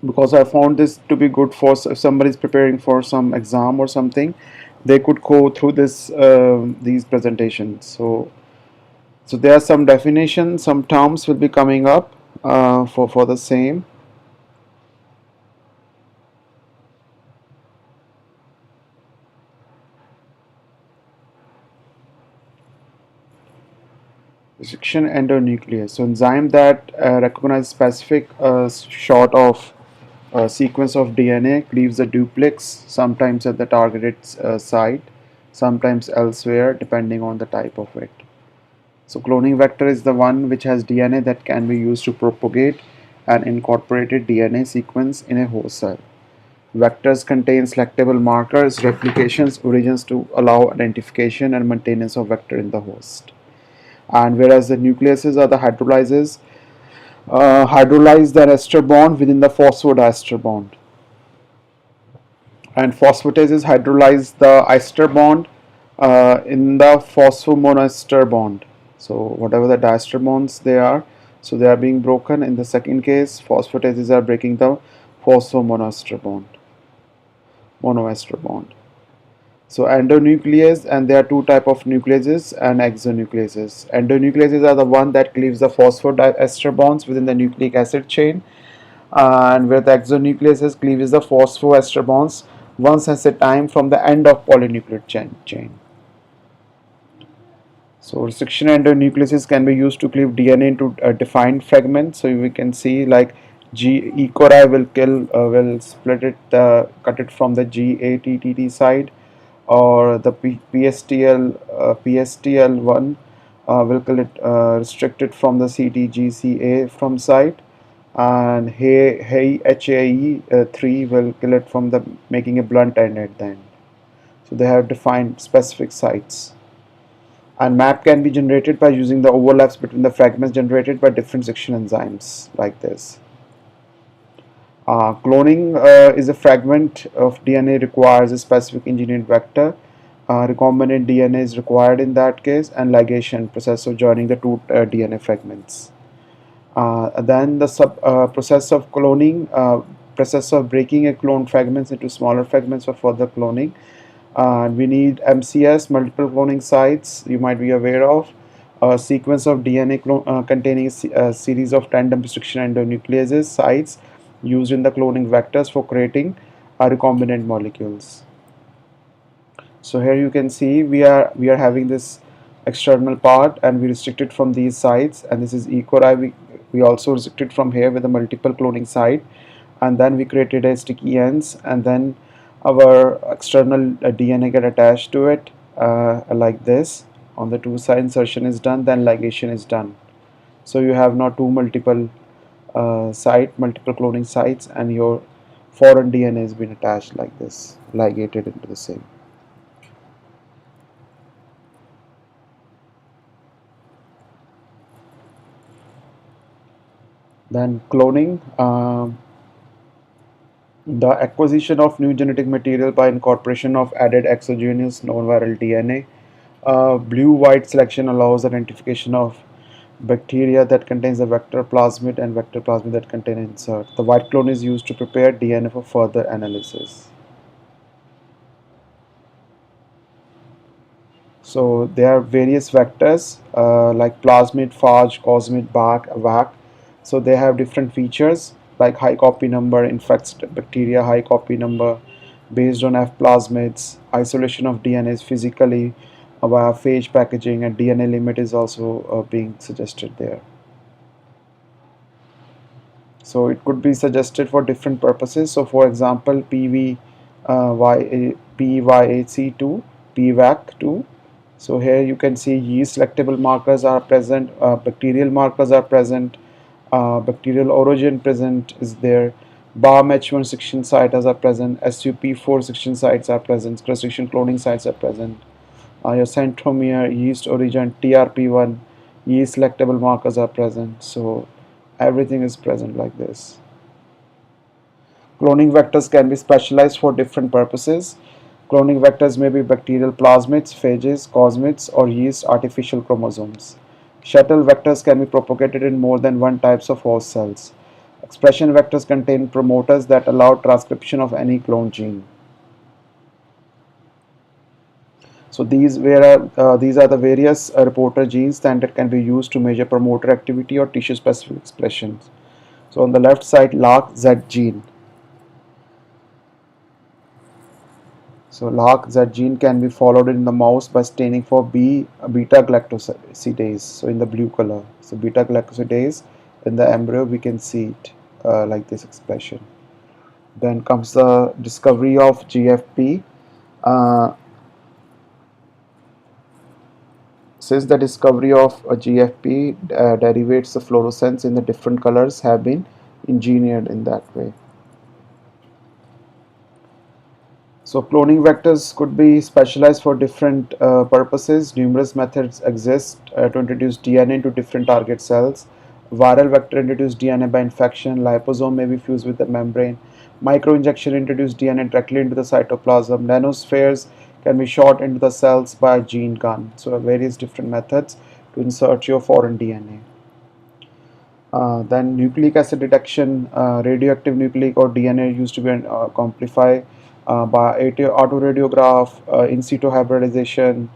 because I found this to be good for if somebody is preparing for some exam or something, they could go through these presentations. So there are some definitions, some terms will be coming up for the same. Restriction endonuclease. So enzyme that recognize specific short of sequence of DNA, cleaves the duplex, sometimes at the targeted site, sometimes elsewhere, depending on the type of vector. So cloning vector is the one which has DNA that can be used to propagate an incorporated DNA sequence in a host cell. Vectors contain selectable markers, replications, origins to allow identification and maintenance of vector in the host. And whereas the nucleases are the hydrolyses, hydrolyze the ester bond within the phosphodiester bond. And phosphatases hydrolyze the ester bond in the phosphomonoester bond. So whatever the diester bonds they are, so they are being broken. In the second case, phosphatases are breaking the phosphomonoester bond, monoester bond. So endonuclease, and there are two type of nucleases and exonucleases. Endonucleases are the one that cleaves the phosphodiester bonds within the nucleic acid chain, and where the exonucleases cleaves the phosphoester bonds once at a time from the end of polynucleate chain. So restriction endonucleases can be used to cleave DNA into defined fragments. So we can see like E. coli will split it, cut it from the GATTT side, or the PSTL1 will kill it, restrict it from the CTGCA from site, and HAE3 will kill it from the making a blunt end at the end. So they have defined specific sites. And map can be generated by using the overlaps between the fragments generated by different section enzymes like this. Cloning is a fragment of DNA requires a specific engineered vector. Recombinant DNA is required in that case, and ligation, process of joining the two DNA fragments. Then the process of cloning, process of breaking a clone fragments into smaller fragments for further cloning. We need MCS, multiple cloning sites, you might be aware of. A sequence of DNA containing a series of tandem restriction endonucleases sites used in the cloning vectors for creating recombinant molecules. So here you can see we are having this external part, and we restrict it from these sites, and this is E. coli. We also restricted from here with a multiple cloning site, and then we created a sticky ends, and then our external DNA get attached to it like this. On the two side insertion is done, then ligation is done. So you have now two multiple multiple cloning sites, and your foreign DNA has been attached like this, ligated into the same. Then cloning, the acquisition of new genetic material by incorporation of added exogenous non-viral DNA. Blue-white selection allows identification of bacteria that contains the vector plasmid and vector plasmid that contain insert. The white clone is used to prepare DNA for further analysis. So there are various vectors like plasmid, phage, cosmid, BAC, VAC. So they have different features like high copy number infects bacteria, high copy number based on F plasmids, isolation of DNA is physically via phage packaging, and DNA limit is also being suggested there. So it could be suggested for different purposes. So for example, PYAC2, PVAC2. So here you can see yeast selectable markers are present, bacterial markers are present, bacterial origin present is there, BAM-H1 sites are present, SUP4 section sites are present, cross-section cloning sites are present. Your centromere, yeast origin, TRP1, yeast selectable markers are present. So everything is present like this. Cloning vectors can be specialized for different purposes. Cloning vectors may be bacterial plasmids, phages, cosmids, or yeast artificial chromosomes. Shuttle vectors can be propagated in more than one types of host cells. Expression vectors contain promoters that allow transcription of any cloned gene. So these are the various reporter genes that can be used to measure promoter activity or tissue specific expressions. So on the left side, LARC-Z gene. So LARC-Z gene can be followed in the mouse by staining for beta galactosidase. So in the blue color. So beta galactosidase in the embryo we can see it like this expression. Then comes the discovery of GFP. Uh, since the discovery of a GFP, derivatives of fluorescence in the different colors have been engineered in that way. So cloning vectors could be specialized for different purposes. Numerous methods exist to introduce DNA into different target cells. Viral vector introduce DNA by infection. Liposome may be fused with the membrane. Microinjection introduce DNA directly into the cytoplasm. Nanospheres can be shot into the cells by a gene gun. So various different methods to insert your foreign DNA. Then nucleic acid detection, radioactive nucleic or DNA used to be amplified by autoradiograph, in situ hybridization.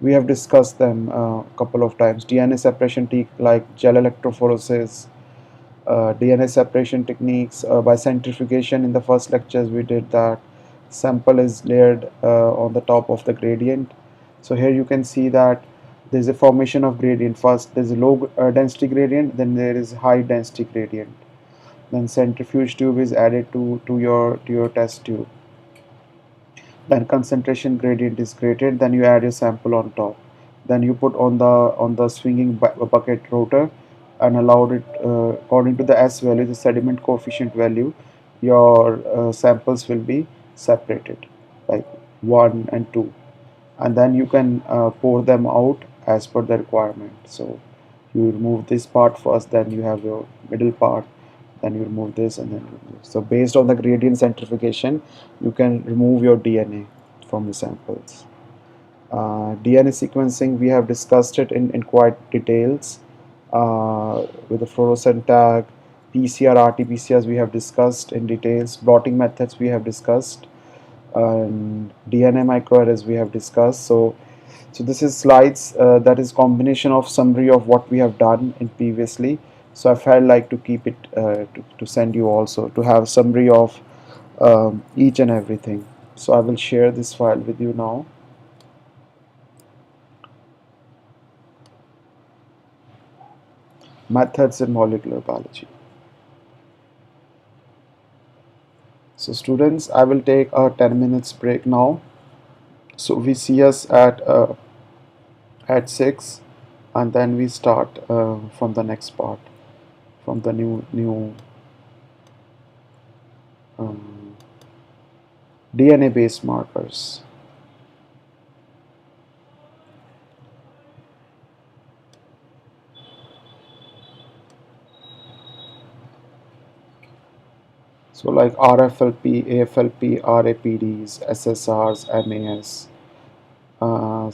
We have discussed them a couple of times. DNA separation technique like gel electrophoresis, DNA separation techniques by centrifugation. In the first lectures we did that. Sample is layered on the top of the gradient. So here you can see that there is a formation of gradient. First there is a low density gradient, then there is high density gradient. Then centrifuge tube is added to your test tube. Then concentration gradient is created, then you add your sample on top, then you put on the swinging bucket rotor and allowed it according to the S value, the sediment coefficient value, your samples will be separated like 1 and 2, and then you can pour them out as per the requirement. So you remove this part first, then you have your middle part, then you remove this, and then remove. So based on the gradient centrifugation you can remove your DNA from the samples. DNA sequencing, we have discussed it in quite details with the fluorescent tag. PCR, RT-PCRs we have discussed in details. Blotting methods we have discussed, and DNA microarrays we have discussed. So this is slides that is combination of summary of what we have done in previously. So I felt like to keep it to send you also to have summary of each and everything. So I will share this file with you now. Methods in molecular biology. So students, I will take a 10 minutes break now. So we see us at 6, and then we start from the next part, from the new um, DNA based markers. So like RFLP, AFLP, RAPDs, SSRs, MAS.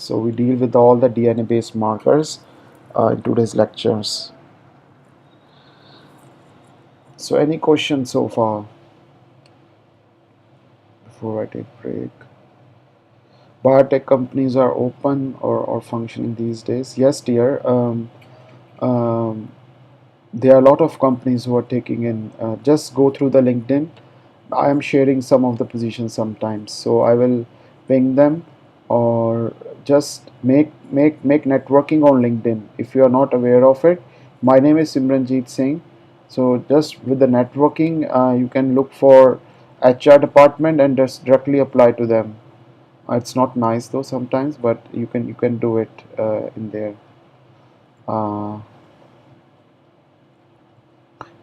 So we deal with all the DNA based markers in today's lectures. So any questions so far before I take break? Biotech companies are open or functioning these days? Yes, dear. Um, there are a lot of companies who are taking in. Just go through the LinkedIn. I am sharing some of the positions sometimes, so I will ping them, or just make networking on LinkedIn. If you are not aware of it, my name is Simranjit Singh. So just with the networking, you can look for HR department and just directly apply to them. It's not nice though sometimes, but you can do it in there. Uh,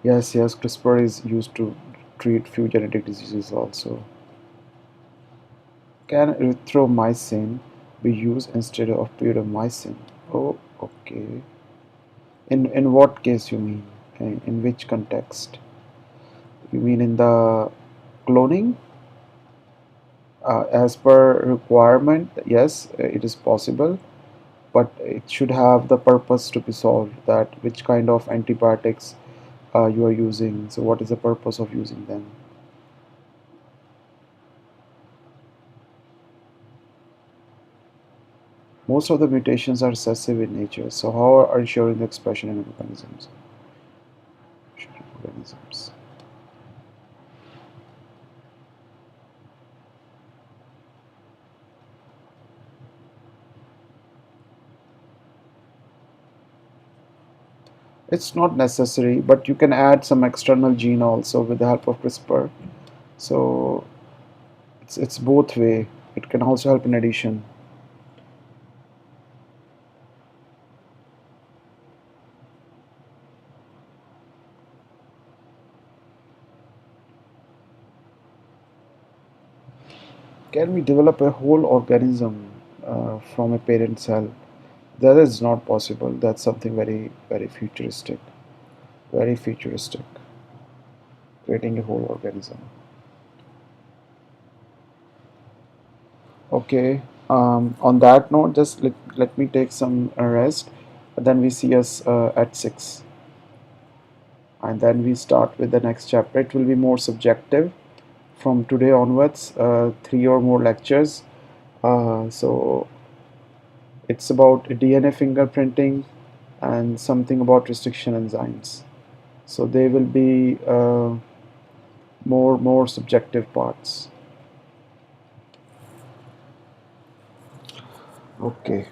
yes, CRISPR is used to treat few genetic diseases also. Can erythromycin be used instead of pyridomycin. Oh, okay. In what case you mean? In which context? You mean in the cloning? As per requirement, yes, it is possible, but it should have the purpose to be solved, that which kind of antibiotics you are using. So what is the purpose of using them? Most of the mutations are recessive in nature, so how are ensuring the expression in organisms? organisms. It's not necessary, but you can add some external gene also with the help of CRISPR. So it's both way. It can also help in addition. Can we develop a whole organism from a parent cell? That is not possible. That's something very, very futuristic. Very futuristic. Creating a whole organism. Okay. On that note, just let me take some rest. Then we see us at 6. And then we start with the next chapter. It will be more subjective from today onwards, 3 or more lectures. So it's about DNA fingerprinting and something about restriction enzymes. So they will be more subjective parts. Okay.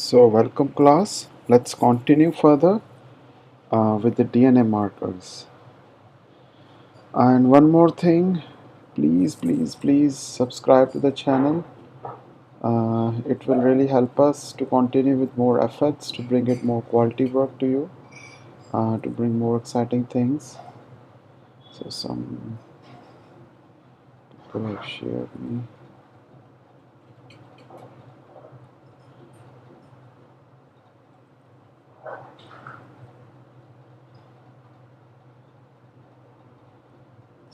So, welcome class. Let's continue further with the DNA markers. And one more thing, please subscribe to the channel. It will really help us to continue with more efforts to bring it more quality work to you, to bring more exciting things. So, some people have shared me.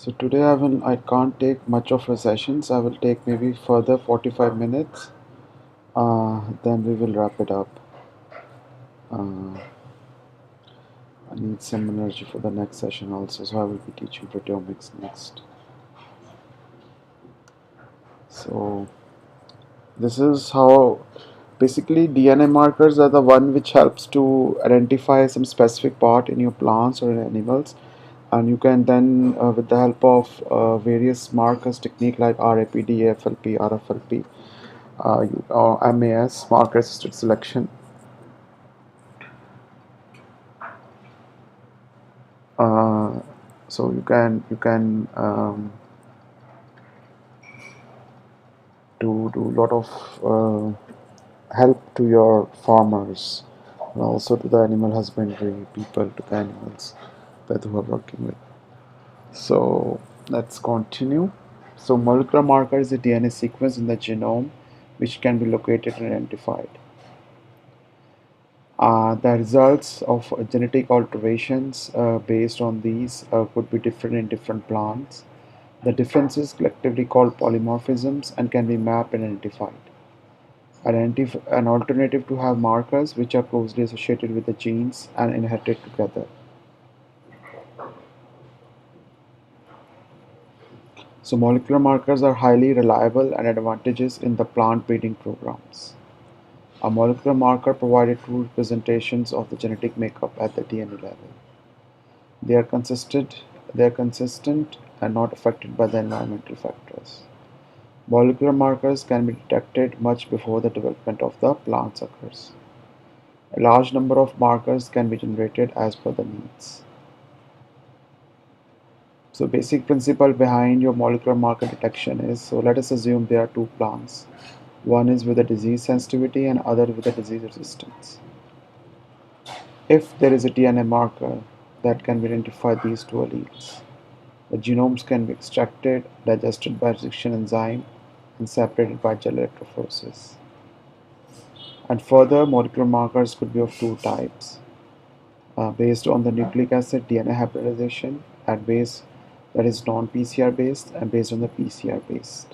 So today I can't take much of a sessions. I will take maybe further 45 minutes. Then we will wrap it up. Uh, I need some energy for the next session also, so I will be teaching proteomics next. So this is how basically DNA markers are the one which helps to identify some specific part in your plants or in animals, and you can then with the help of various markers technique like RAPD, AFLP, RFLP, or MAS, marker assisted selection. Uh, so you can do a lot of help to your farmers and also to the animal husbandry people, to the animals that who are working with. So let's continue. So molecular marker is a DNA sequence in the genome which can be located and identified. The results of genetic alterations based on these could be different in different plants. The differences collectively called polymorphisms and can be mapped and identified. An alternative to have markers which are closely associated with the genes and inherited together. So molecular markers are highly reliable and advantageous in the plant breeding programs. A molecular marker provided true representations of the genetic makeup at the DNA level. They are consistent and not affected by the environmental factors. Molecular markers can be detected much before the development of the plants occurs. A large number of markers can be generated as per the needs. So basic principle behind your molecular marker detection is, so let us assume there are two plants. One is with a disease sensitivity and other with a disease resistance. If there is a DNA marker that can identify these two alleles, the genomes can be extracted, digested by rejection enzyme, and separated by gel electrophoresis. And further, molecular markers could be of two types, based on the nucleic acid DNA hybridization at base that is non-PCR based and based on the PCR based.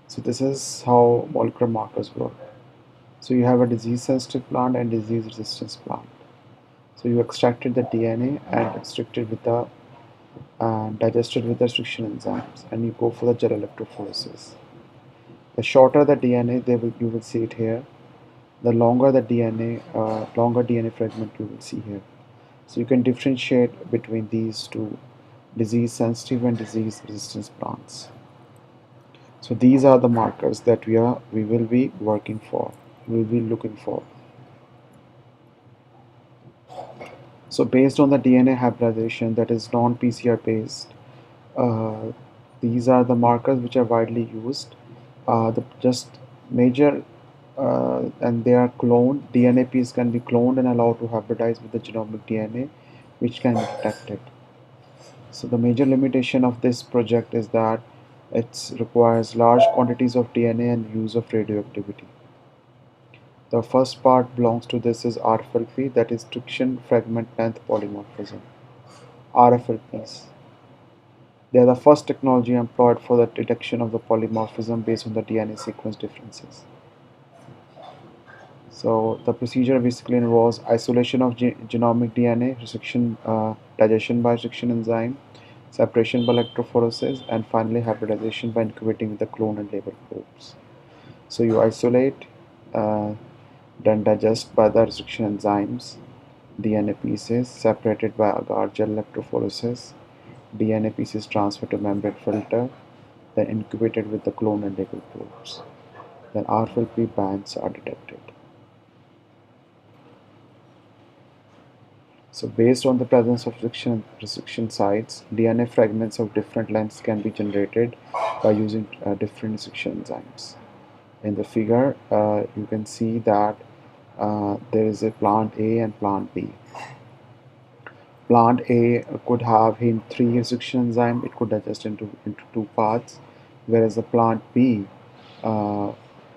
So this is how molecular markers work. So you have a disease sensitive plant and disease resistance plant. So you extracted the DNA and restricted with the digested with the restriction enzymes, and you go for the gel electrophoresis. The shorter the DNA, you will see it here. The longer the DNA, longer DNA fragment you will see here. So you can differentiate between these two, disease sensitive and disease resistance plants. So these are the markers that we will be working for, we will be looking for. So based on the DNA hybridization that is non-PCR based, uh, these are the markers which are widely used. The just major and they are cloned. DNA piece can be cloned and allowed to hybridize with the genomic DNA, which can be detected. So the major limitation of this project is that it requires large quantities of DNA and use of radioactivity. The first part belongs to this is RFLP, that is friction fragment length polymorphism. RFLPs. They are the first technology employed for the detection of the polymorphism based on the DNA sequence differences. So the procedure basically involves isolation of genomic DNA, digestion by restriction enzyme, separation by electrophoresis, and finally hybridization by incubating with the clone and label probes. So you isolate, then digest by the restriction enzymes, DNA pieces separated by agar gel electrophoresis, DNA pieces transferred to membrane filter, then incubated with the clone and label probes. then RFLP bands are detected. So based on the presence of restriction sites, DNA fragments of different lengths can be generated by using different restriction enzymes. In the figure, you can see that there is a plant A and plant B. Plant A could have him3 restriction enzyme, it could digest into two parts, whereas the plant B, uh,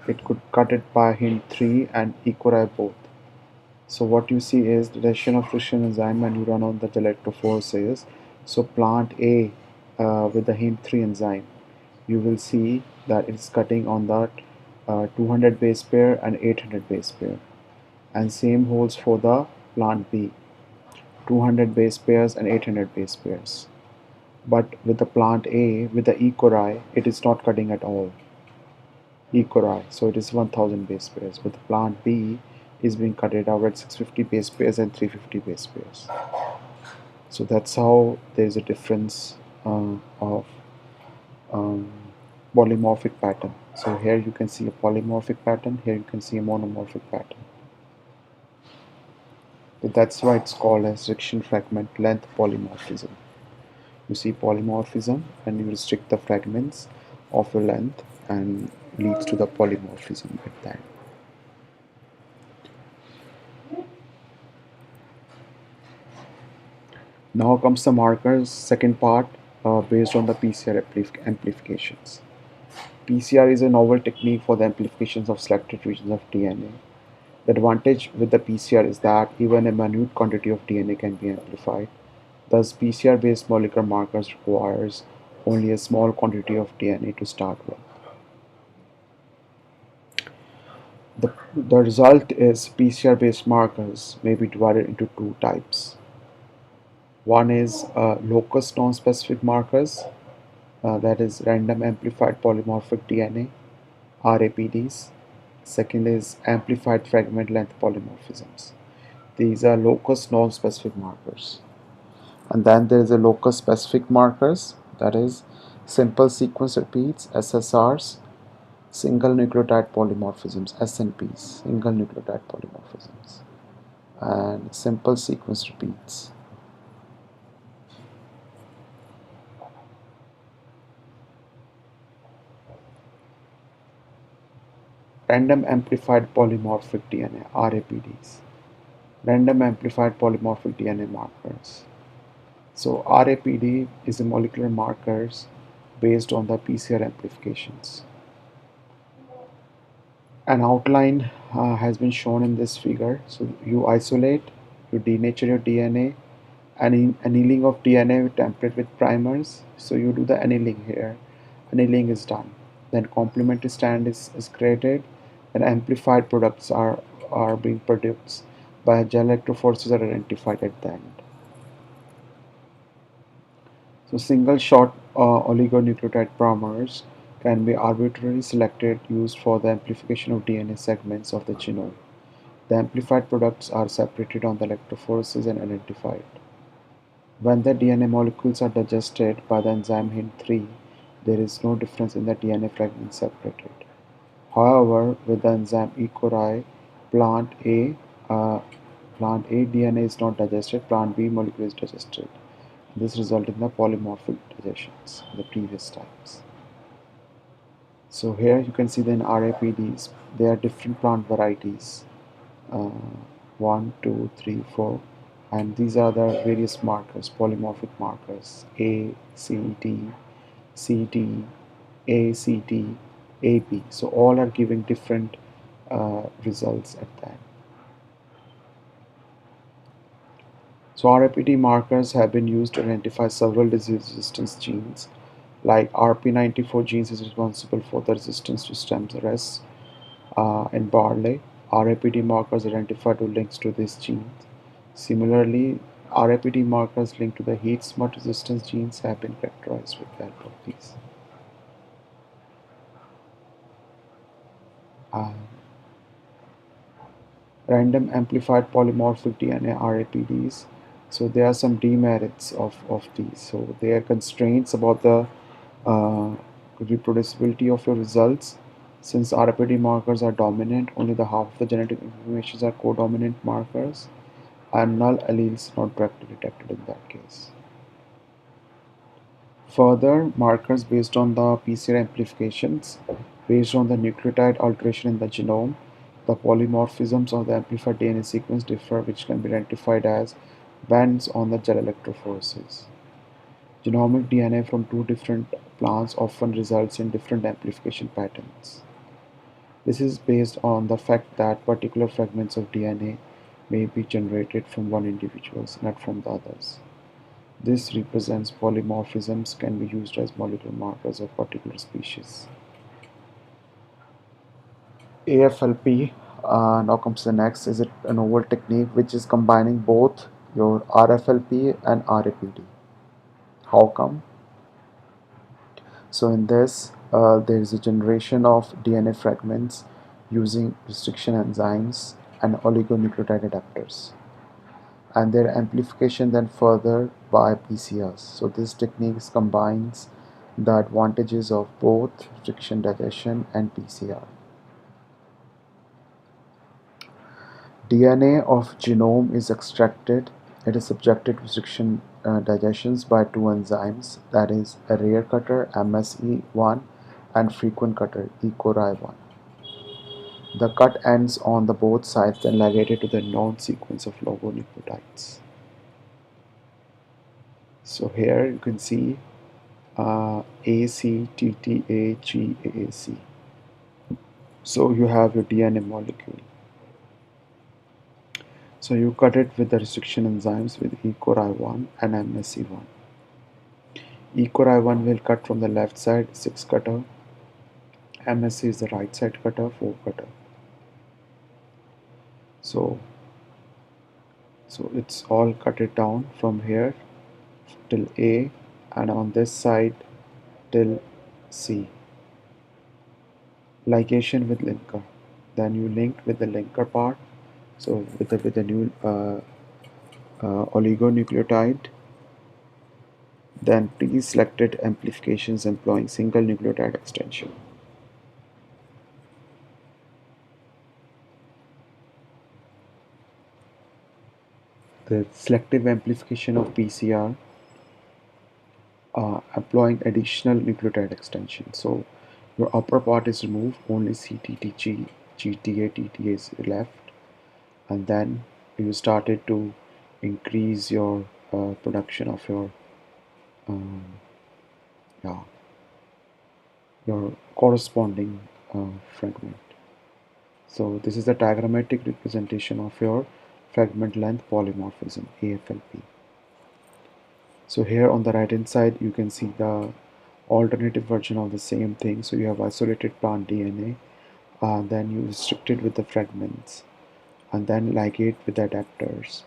it could cut it by him3 and equilize both. So what you see is digestion of restriction enzyme and you run on the electrophoresis. So plant A with the him3 enzyme, you will see that it's cutting on that 200 base pair and 800 base pair. And same holds for the plant B, 200 base pairs and 800 base pairs. But with the plant A, with the E. coli, it is not cutting at all. E. coli, so it is 1000 base pairs. But the plant B is being cutted out at 650 base pairs and 350 base pairs. So that's how there is a difference of um, polymorphic pattern. So here you can see a polymorphic pattern, here you can see a monomorphic pattern. So that's why it's called as restriction fragment length polymorphism. You see polymorphism and you restrict the fragments of a length and leads to the polymorphism at that. Now comes the markers, second part, based on the PCR amplifications. PCR is a novel technique for the amplifications of selected regions of DNA. The advantage with the PCR is that even a minute quantity of DNA can be amplified. Thus, PCR-based molecular markers requires only a small quantity of DNA to start with. The result is PCR-based markers may be divided into two types. One is locus non-specific markers, that is random amplified polymorphic DNA, RAPDs. Second is amplified fragment length polymorphisms. These are locus non-specific markers. And then there is a locus specific markers, that is simple sequence repeats, SSRs, single nucleotide polymorphisms, SNPs, single nucleotide polymorphisms, and simple sequence repeats. Random amplified polymorphic DNA, RAPDs. Random amplified polymorphic DNA markers. So RAPD is a molecular markers based on the PCR amplifications. An outline has been shown in this figure. So you isolate, you denature your DNA, and annealing of DNA template with primers. So you do the annealing here. Annealing is done. Then complementary strand is created, and amplified products are being produced by gel electrophores are identified at the end. So single shot oligonucleotide primers can be arbitrarily selected used for the amplification of DNA segments of the genome. The amplified products are separated on the electrophoresis and identified. When the DNA molecules are digested by the enzyme Him3, there is no difference in the DNA fragments separated. However, with the enzyme E. coli, plant A, uh, plant A DNA is not digested, plant B molecule is digested. This resulted in the polymorphic digestions in the previous types. So here you can see the RAPDs. There are different plant varieties. 1, 2, 3, 4, and these are the various markers, polymorphic markers A, C, D, C, D, A, C, D, A, B. So all are giving different results at that. So RAPD markers have been used to identify several disease resistance genes. Like RP94 genes is responsible for the resistance to stem arrest in barley. RAPD markers identify two links to these genes. Similarly, RAPD markers linked to the heat smut resistance genes have been characterized with the help of these. Random amplified polymorphic DNA RAPDs. So there are some demerits of these. So there are constraints about the reproducibility of your results. Since RPD markers are dominant, only the half of the genetic information are codominant markers, and null alleles not directly detected in that case. Further, markers based on the PCR amplifications, based on the nucleotide alteration in the genome, the polymorphisms of the amplified DNA sequence differ, which can be identified as bands on the gel electrophoresis. Genomic DNA from two different plants often results in different amplification patterns. This is based on the fact that particular fragments of DNA may be generated from one individual, not from the others. This represents polymorphisms can be used as molecular markers of particular species. AFLP, now comes the next, is a novel technique which is combining both your RFLP and RAPD. How come? So in this, there is a generation of DNA fragments using restriction enzymes and oligonucleotide adapters, and their amplification then further by PCRs. So this technique combines the advantages of both restriction digestion and PCR. DNA of genome is extracted. It is subjected to restriction digestions by two enzymes, that is a rare cutter MSE1 and frequent cutter E-cori1. The cut ends on the both sides then ligated to the known sequence of logonucleotides. So here you can see ACTTAGAC. So you have your DNA molecule. So you cut it with the restriction enzymes with E-cori1 and MSE1. E-cori1 will cut from the left side 6 cutter, MSE is the right side cutter 4 cutter. So it's all cut it down from here till A and on this side till C. Ligation with linker. Then you link with the linker part. So with the new oligonucleotide. Then pre-selected amplifications employing single nucleotide extension. The selective amplification of PCR employing additional nucleotide extension. So your upper part is removed, only CTTG, GTA, TTA is left, and then you started to increase your production of your yeah, your corresponding fragment. So this is the diagrammatic representation of your fragment length polymorphism, AFLP. So here on the right hand side you can see the alternative version of the same thing. So you have isolated plant DNA, then you restrict it with the fragments, and then ligate with the adapters,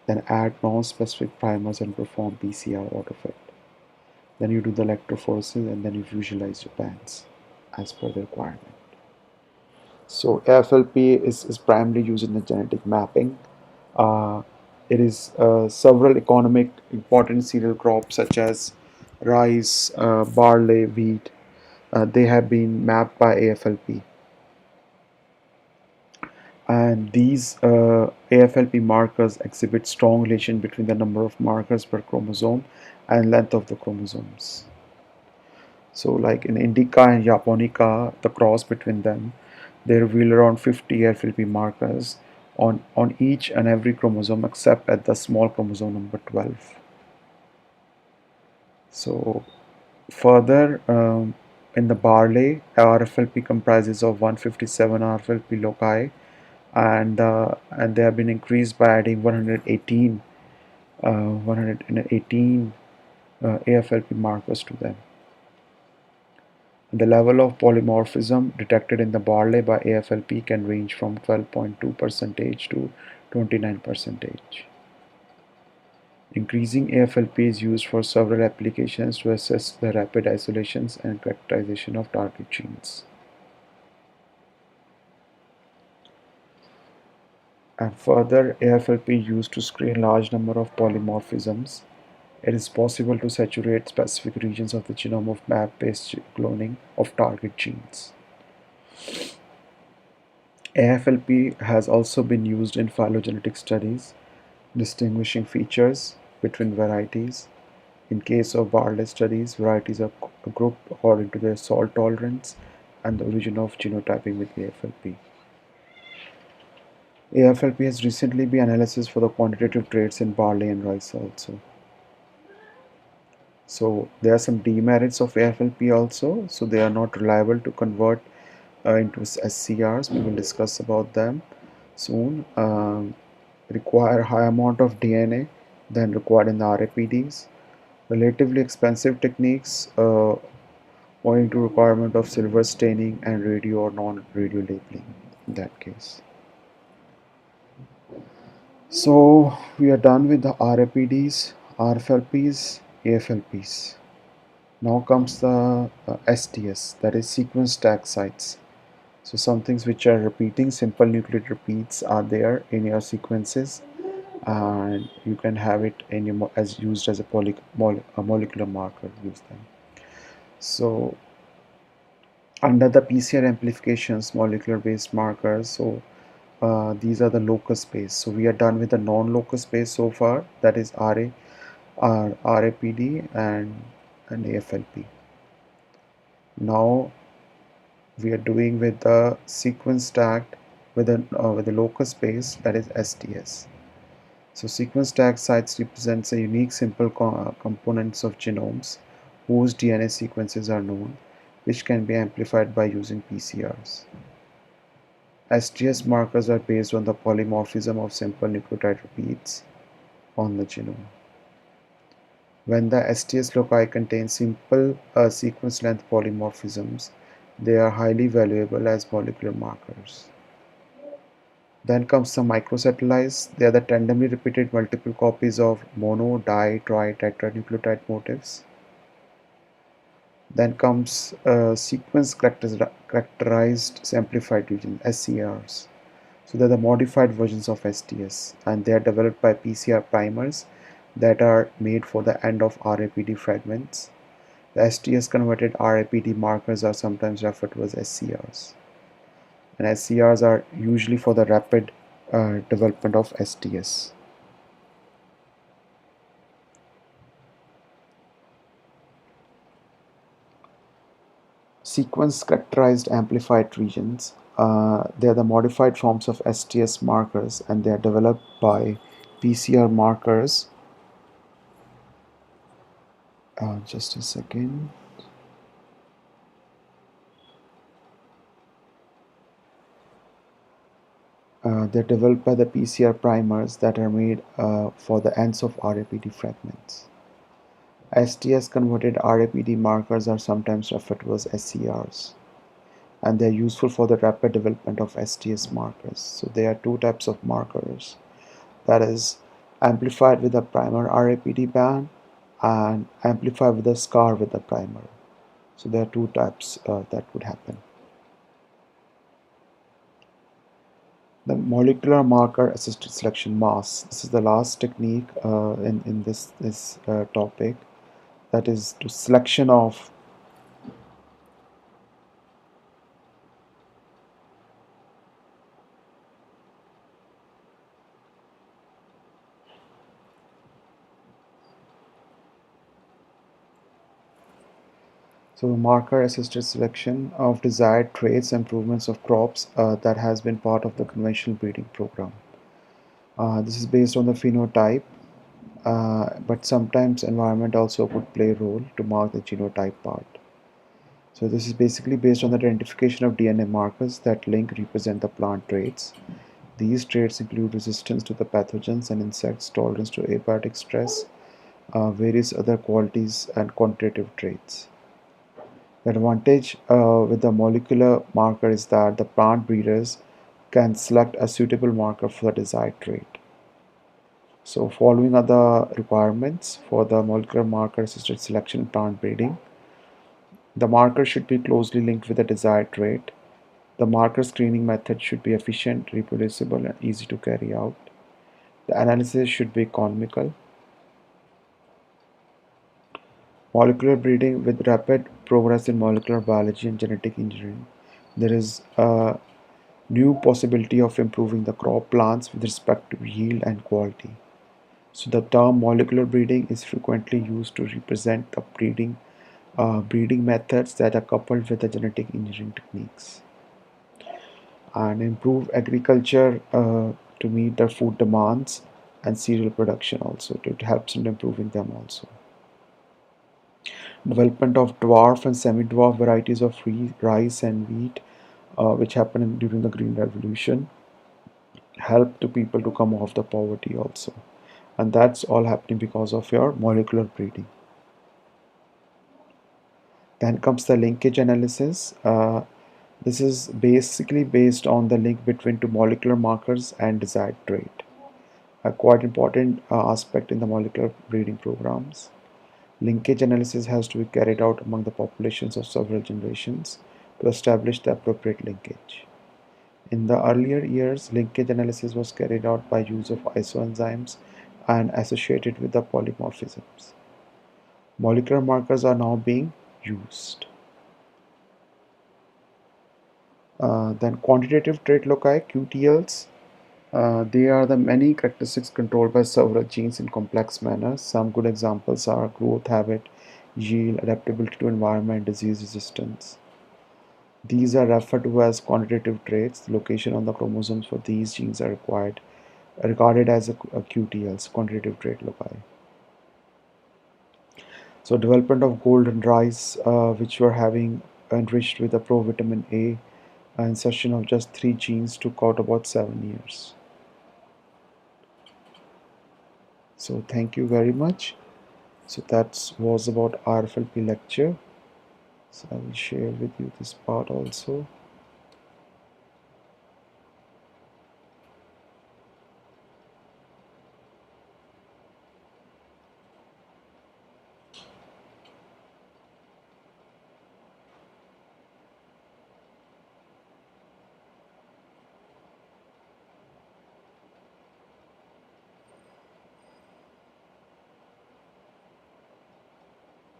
then add non-specific primers and perform PCR autofit. Then you do the electrophoresis and then you visualize your bands as per the requirement. So AFLP is primarily used in the genetic mapping. It is several economic important cereal crops such as rice, barley, wheat. They have been mapped by AFLP. And these AFLP markers exhibit strong relation between the number of markers per chromosome and length of the chromosomes. So like in Indica and Japonica, the cross between them, they reveal around 50 AFLP markers on each and every chromosome except at the small chromosome number 12. So further, in the barley, RFLP comprises of 157 RFLP loci, and they have been increased by adding 118 AFLP markers to them. And the level of polymorphism detected in the barley by AFLP can range from 12.2% to 29%. Increasing AFLP is used for several applications to assess the rapid isolations and characterization of target genes. And further, AFLP is used to screen large number of polymorphisms. It is possible to saturate specific regions of the genome of map-based cloning of target genes. AFLP has also been used in phylogenetic studies, distinguishing features between varieties. In case of barley studies, varieties are grouped according to their salt tolerance and the origin of genotyping with AFLP. AFLP has recently been analyzed for the quantitative traits in barley and rice also. So there are some demerits of AFLP also. So they are not reliable to convert into SCRs. We will discuss about them soon. Require high amount of DNA than required in the RAPDs. Relatively expensive techniques owing to requirement of silver staining and radio or non-radio labeling in that case. So we are done with the RAPDs, RFLPs, AFLPs. Now comes the STS, that is sequence tag sites. So some things which are repeating, simple nucleotide repeats are there in your sequences, and you can have it in your, as used as a molecular marker. Use them. So under the PCR amplifications, molecular based markers. So these are the locus space. So we are done with the non-locus space so far. That is RAPD and AFLP. Now we are doing with the sequence tagged with a locus space, that is STS. So sequence tag sites represents a unique simple components of genomes whose DNA sequences are known, which can be amplified by using PCRs. STS markers are based on the polymorphism of simple nucleotide repeats on the genome. When the STS loci contain simple sequence length polymorphisms, they are highly valuable as molecular markers. Then comes the microsatellites. They are the randomly repeated multiple copies of mono, di, tri, tetranucleotide motifs. Then comes sequence characterized amplified regions, SCRs. So they're the modified versions of STS, and they are developed by PCR primers that are made for the end of RAPD fragments. The STS converted RAPD markers are sometimes referred to as SCRs. And SCRs are usually for the rapid development of STS. Sequence characterized amplified regions. They are the modified forms of STS markers, and they are developed by PCR markers. Just a second. They're developed by the PCR primers that are made for the ends of RAPD fragments. STS converted RAPD markers are sometimes referred to as SCRs, and they're useful for the rapid development of STS markers. So there are two types of markers, that is amplified with a primer RAPD band and amplified with a scar with a primer. So there are two types that would happen. The molecular marker assisted selection MAS. This is the last technique in this topic, that is to selection of marker assisted selection of desired traits and improvements of crops that has been part of the conventional breeding program. This is based on the phenotype, but sometimes environment also would play a role to mark the genotype part. So this is basically based on the identification of DNA markers that link represent the plant traits. These traits include resistance to the pathogens and insects, tolerance to abiotic stress, various other qualities and quantitative traits. The advantage with the molecular marker is that the plant breeders can select a suitable marker for the desired trait. So following are the requirements for the molecular marker assisted selection in plant breeding. The marker should be closely linked with the desired trait. The marker screening method should be efficient, reproducible, and easy to carry out. The analysis should be economical. Molecular breeding. With rapid progress in molecular biology and genetic engineering, There is a new possibility of improving the crop plants with respect to yield and quality. So the term molecular breeding is frequently used to represent the breeding methods that are coupled with the genetic engineering techniques and improve agriculture to meet the food demands and cereal production also. It helps in improving them also. Development of dwarf and semi-dwarf varieties of rice and wheat, which happened during the Green Revolution, help to people to come off the poverty also. And that's all happening because of your molecular breeding. Then comes the linkage analysis. This is basically based on the link between two molecular markers and desired trait. A quite important aspect in the molecular breeding programs. Linkage analysis has to be carried out among the populations of several generations to establish the appropriate linkage. In the earlier years, linkage analysis was carried out by use of isoenzymes and associated with the polymorphisms. Molecular markers are now being used. Then quantitative trait loci, QTLs, they are the many characteristics controlled by several genes in complex manner. Some good examples are growth habit, yield, adaptability to environment, disease resistance. These are referred to as quantitative traits. The location on the chromosomes for these genes are regarded as a QTLs, quantitative trait loci. So development of golden rice, which were having enriched with the provitamin A, insertion of just 3 genes took out about 7 years. So thank you very much. So that was about RFLP lecture. So I will share with you this part also.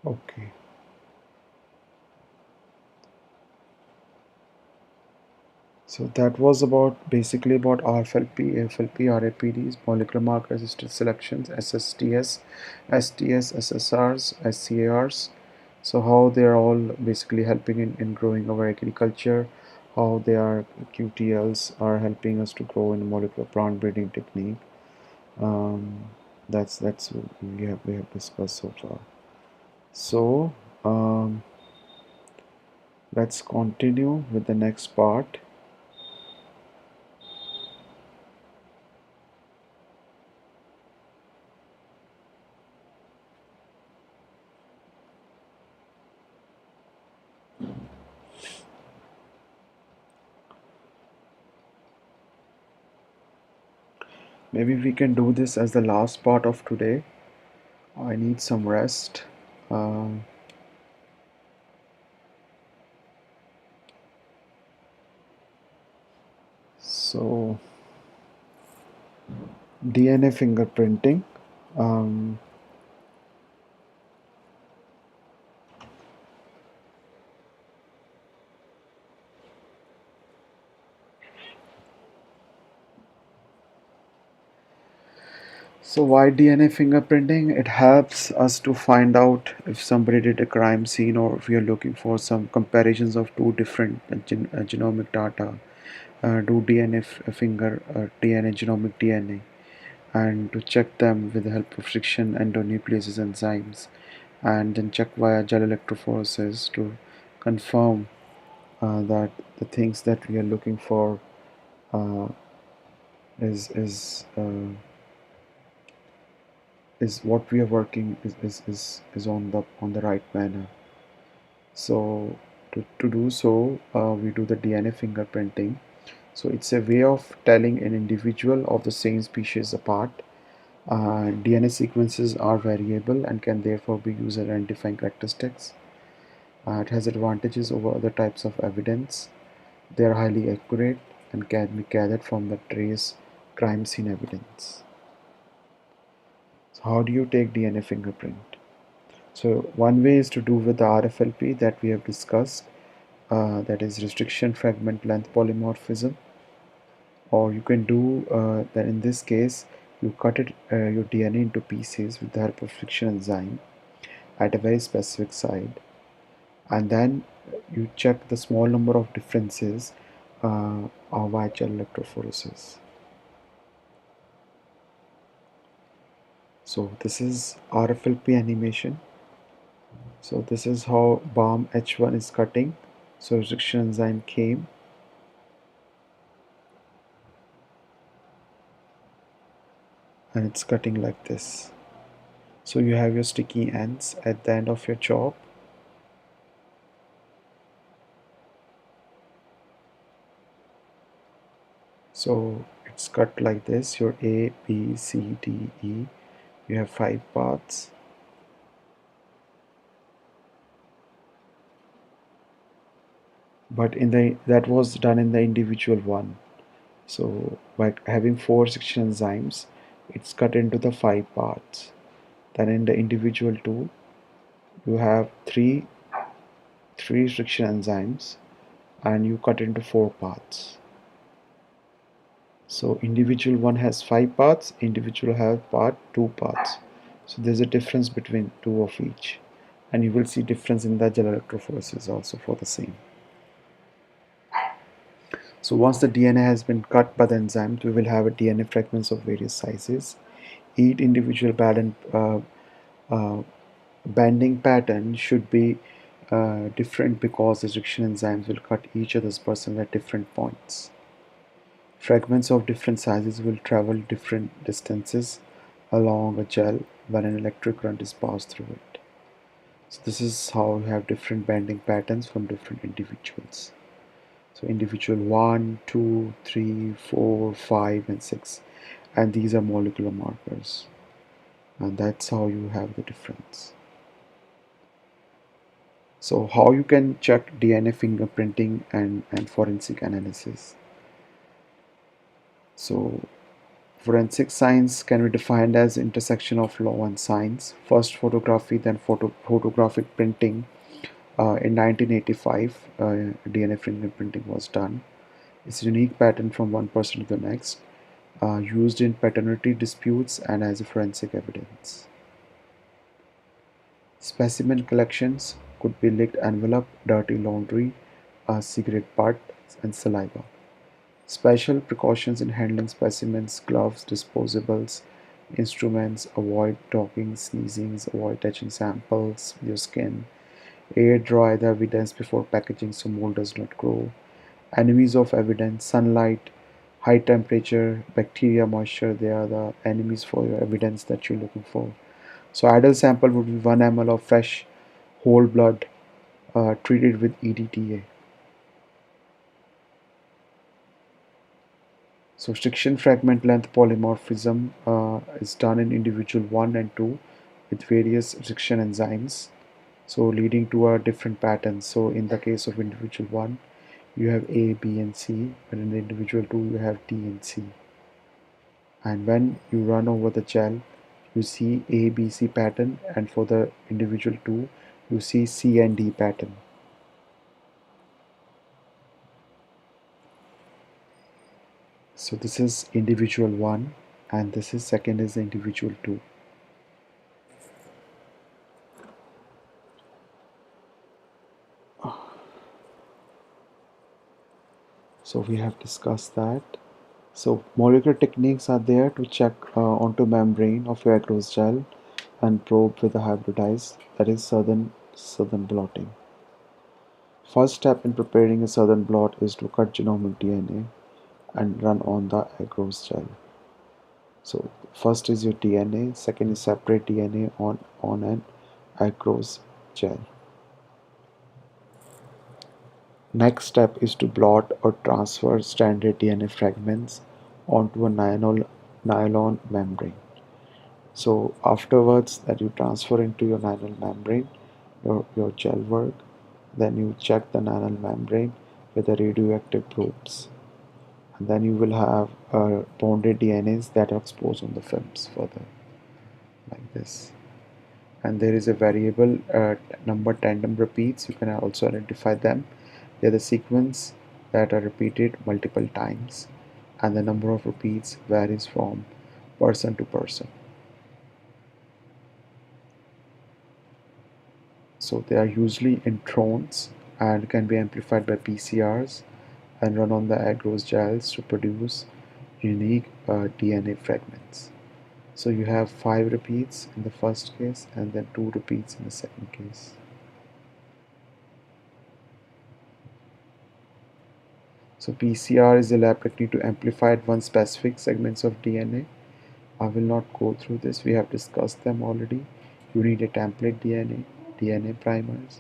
Okay. So that was about basically about RFLP, AFLP, RAPDs, molecular marker assisted selections, SSTS, STS, SSRs, SCARs. So how they are all basically helping in growing our agriculture, how they are QTLs are helping us to grow in molecular plant breeding technique. Um, that's we have discussed so far. So let's continue with the next part. Maybe we can do this as the last part of today. I need some rest. Um, so DNA fingerprinting. Um, so why DNA fingerprinting? It helps us to find out if somebody did a crime scene or if we are looking for some comparisons of two different genomic data. Do DNA finger DNA genomic DNA and to check them with the help of friction endonucleases enzymes and then check via gel electrophoresis to confirm that the things that we are looking for uh, is is uh, is what we are working is on the right manner. So to do so, we do the DNA fingerprinting. So it's a way of telling an individual of the same species apart. DNA sequences are variable and can therefore be used as identifying characteristics. It has advantages over other types of evidence. They are highly accurate and can be gathered from the trace crime scene evidence. So how do you take DNA fingerprint? So one way is to do with the RFLP that we have discussed. that is restriction fragment length polymorphism, or you can do that. In this case, you cut your DNA into pieces with the help of friction enzyme at a very specific site, and then you check the small number of differences via gel electrophoresis. So this is RFLP animation. So this is how BAM H1 is cutting. So restriction enzyme came and it's cutting like this. So you have your sticky ends at the end of your chop. So it's cut like this, your A, B, C, D, E. You have 5 parts. But that was done in the individual one. So by having 4 section enzymes, it's cut into the 5 parts. Then in the individual 2, you have three restriction enzymes and you cut into 4 parts. So individual 1 has 5 parts, individual have 2 parts. So there's a difference between 2 of each, and you will see difference in the gel electrophoresis also for the same. So once the DNA has been cut by the enzymes, we will have a DNA fragments of various sizes. Each individual bending pattern should be different because the restriction enzymes will cut each other's person at different points. Fragments of different sizes will travel different distances along a gel when an electric current is passed through it. So this is how we have different bending patterns from different individuals. So individual 1, 2, 3, 4, 5 and 6, and these are molecular markers, and that's how you have the difference. So how you can check DNA fingerprinting and forensic analysis. So forensic science can be defined as intersection of law and science. First photography, then photographic printing. In 1985, DNA fingerprinting was done. It's a unique pattern from one person to the next, used in paternity disputes and as a forensic evidence. Specimen collections could be licked envelope, dirty laundry, cigarette butt, and saliva. Special precautions in handling specimens, gloves, disposables, instruments, avoid talking, sneezing, avoid touching samples with your skin, air dry the evidence before packaging so mold does not grow. Enemies of evidence: sunlight, high temperature, bacteria, moisture, they are the enemies for your evidence that you're looking for. So ideal sample would be 1 ml of fresh whole blood treated with EDTA. So restriction fragment length polymorphism is done in individual 1 and 2 with various restriction enzymes, so leading to a different patterns. So in the case of individual 1, you have A, B and C, but in the individual 2 you have D and C. And when you run over the gel, you see A, B, C pattern, and for the individual 2 you see C and D pattern. So this is individual 1 and this is second is individual 2. So we have discussed that. So molecular techniques are there to check onto membrane of your agarose gel and probe with a hybridized, that is southern blotting. First step in preparing a southern blot is to cut genomic DNA and run on the agarose gel. So first is your DNA, second is separate DNA on an agarose gel. Next step is to blot or transfer standard DNA fragments onto a nylon membrane. So afterwards that you transfer into your nylon membrane, your gel work, then you check the nylon membrane with the radioactive probes. And then you will have bonded DNAs that are exposed on the films further, like this. And there is a variable number tandem repeats, you can also identify them They're the sequence that are repeated multiple times, and the number of repeats varies from person to person. So they are usually introns and can be amplified by PCRs and run on the agarose gels to produce unique DNA fragments. So you have 5 repeats in the first case and then 2 repeats in the second case. So PCR is a lab technique to amplify one specific segments of DNA. I will not go through this, we have discussed them already. You need a template DNA, DNA primers,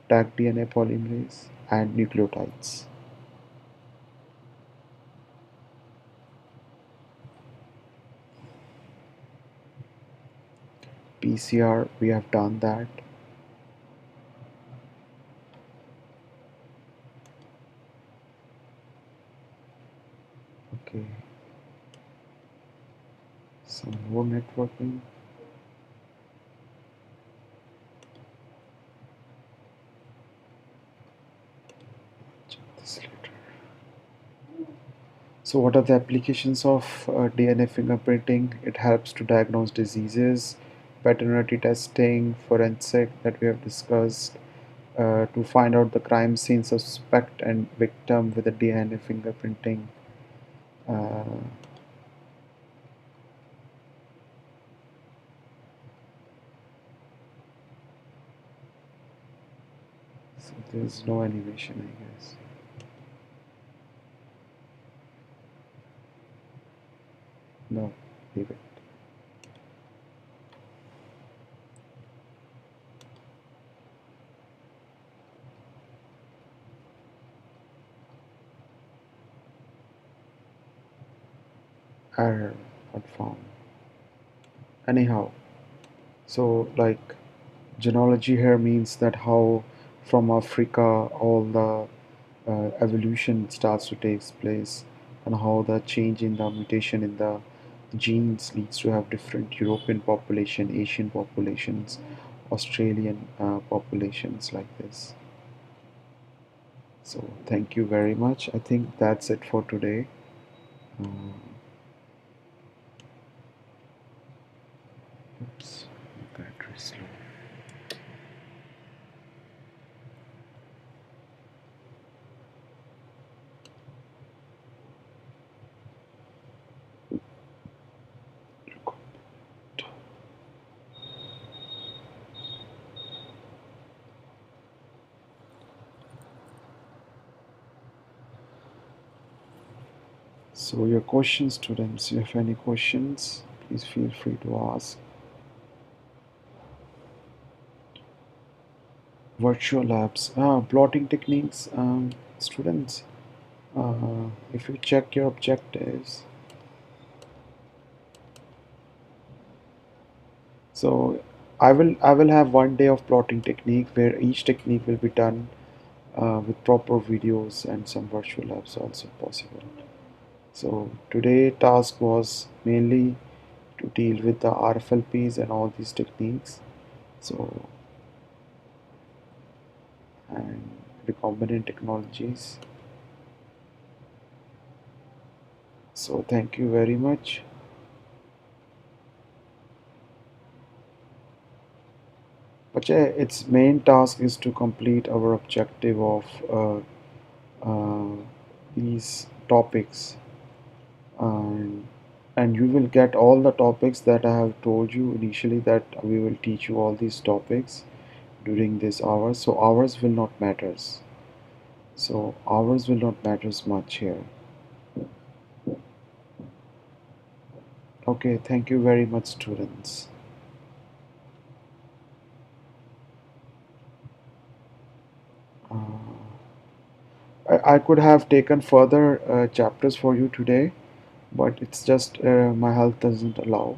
tag DNA polymerase, and nucleotides. PCR, we have done that. Okay, some more networking. Check this later. So what are the applications of DNA fingerprinting? It helps to diagnose diseases, paternity testing, forensic that we have discussed, to find out the crime scene suspect and victim with the DNA fingerprinting. Uh, so there's no animation, I guess. No, leave it. Error not found. Anyhow, so like genealogy here means that how from Africa all the evolution starts to take place, and how the change in the mutation in the genes leads to have different European population, Asian populations, Australian populations like this. So thank you very much. I think that's it for today. Uh, oops, battery slow. So your questions, students, if you have any questions, please feel free to ask. Virtual labs, plotting techniques, students. If you check your objectives, so I will have one day of plotting technique where each technique will be done with proper videos and some virtual labs also possible. So today task was mainly to deal with the RFLPs and all these techniques. So and recombinant technologies. So thank you very much. But yeah, its main task is to complete our objective of uh, these topics, and you will get all the topics that I have told you initially, that we will teach you all these topics during this hours. So hours will not matters. So hours will not matters much here. Okay, thank you very much, students. Uh, I could have taken further chapters for you today, but it's just my health doesn't allow.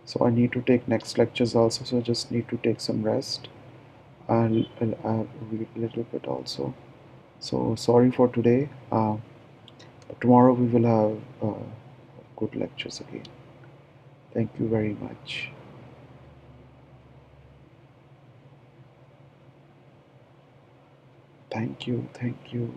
So I need to take next lectures also. So I just need to take some rest. I'll read a little bit also. So sorry for today. Tomorrow we will have good lectures again. Thank you very much. Thank you. Thank you.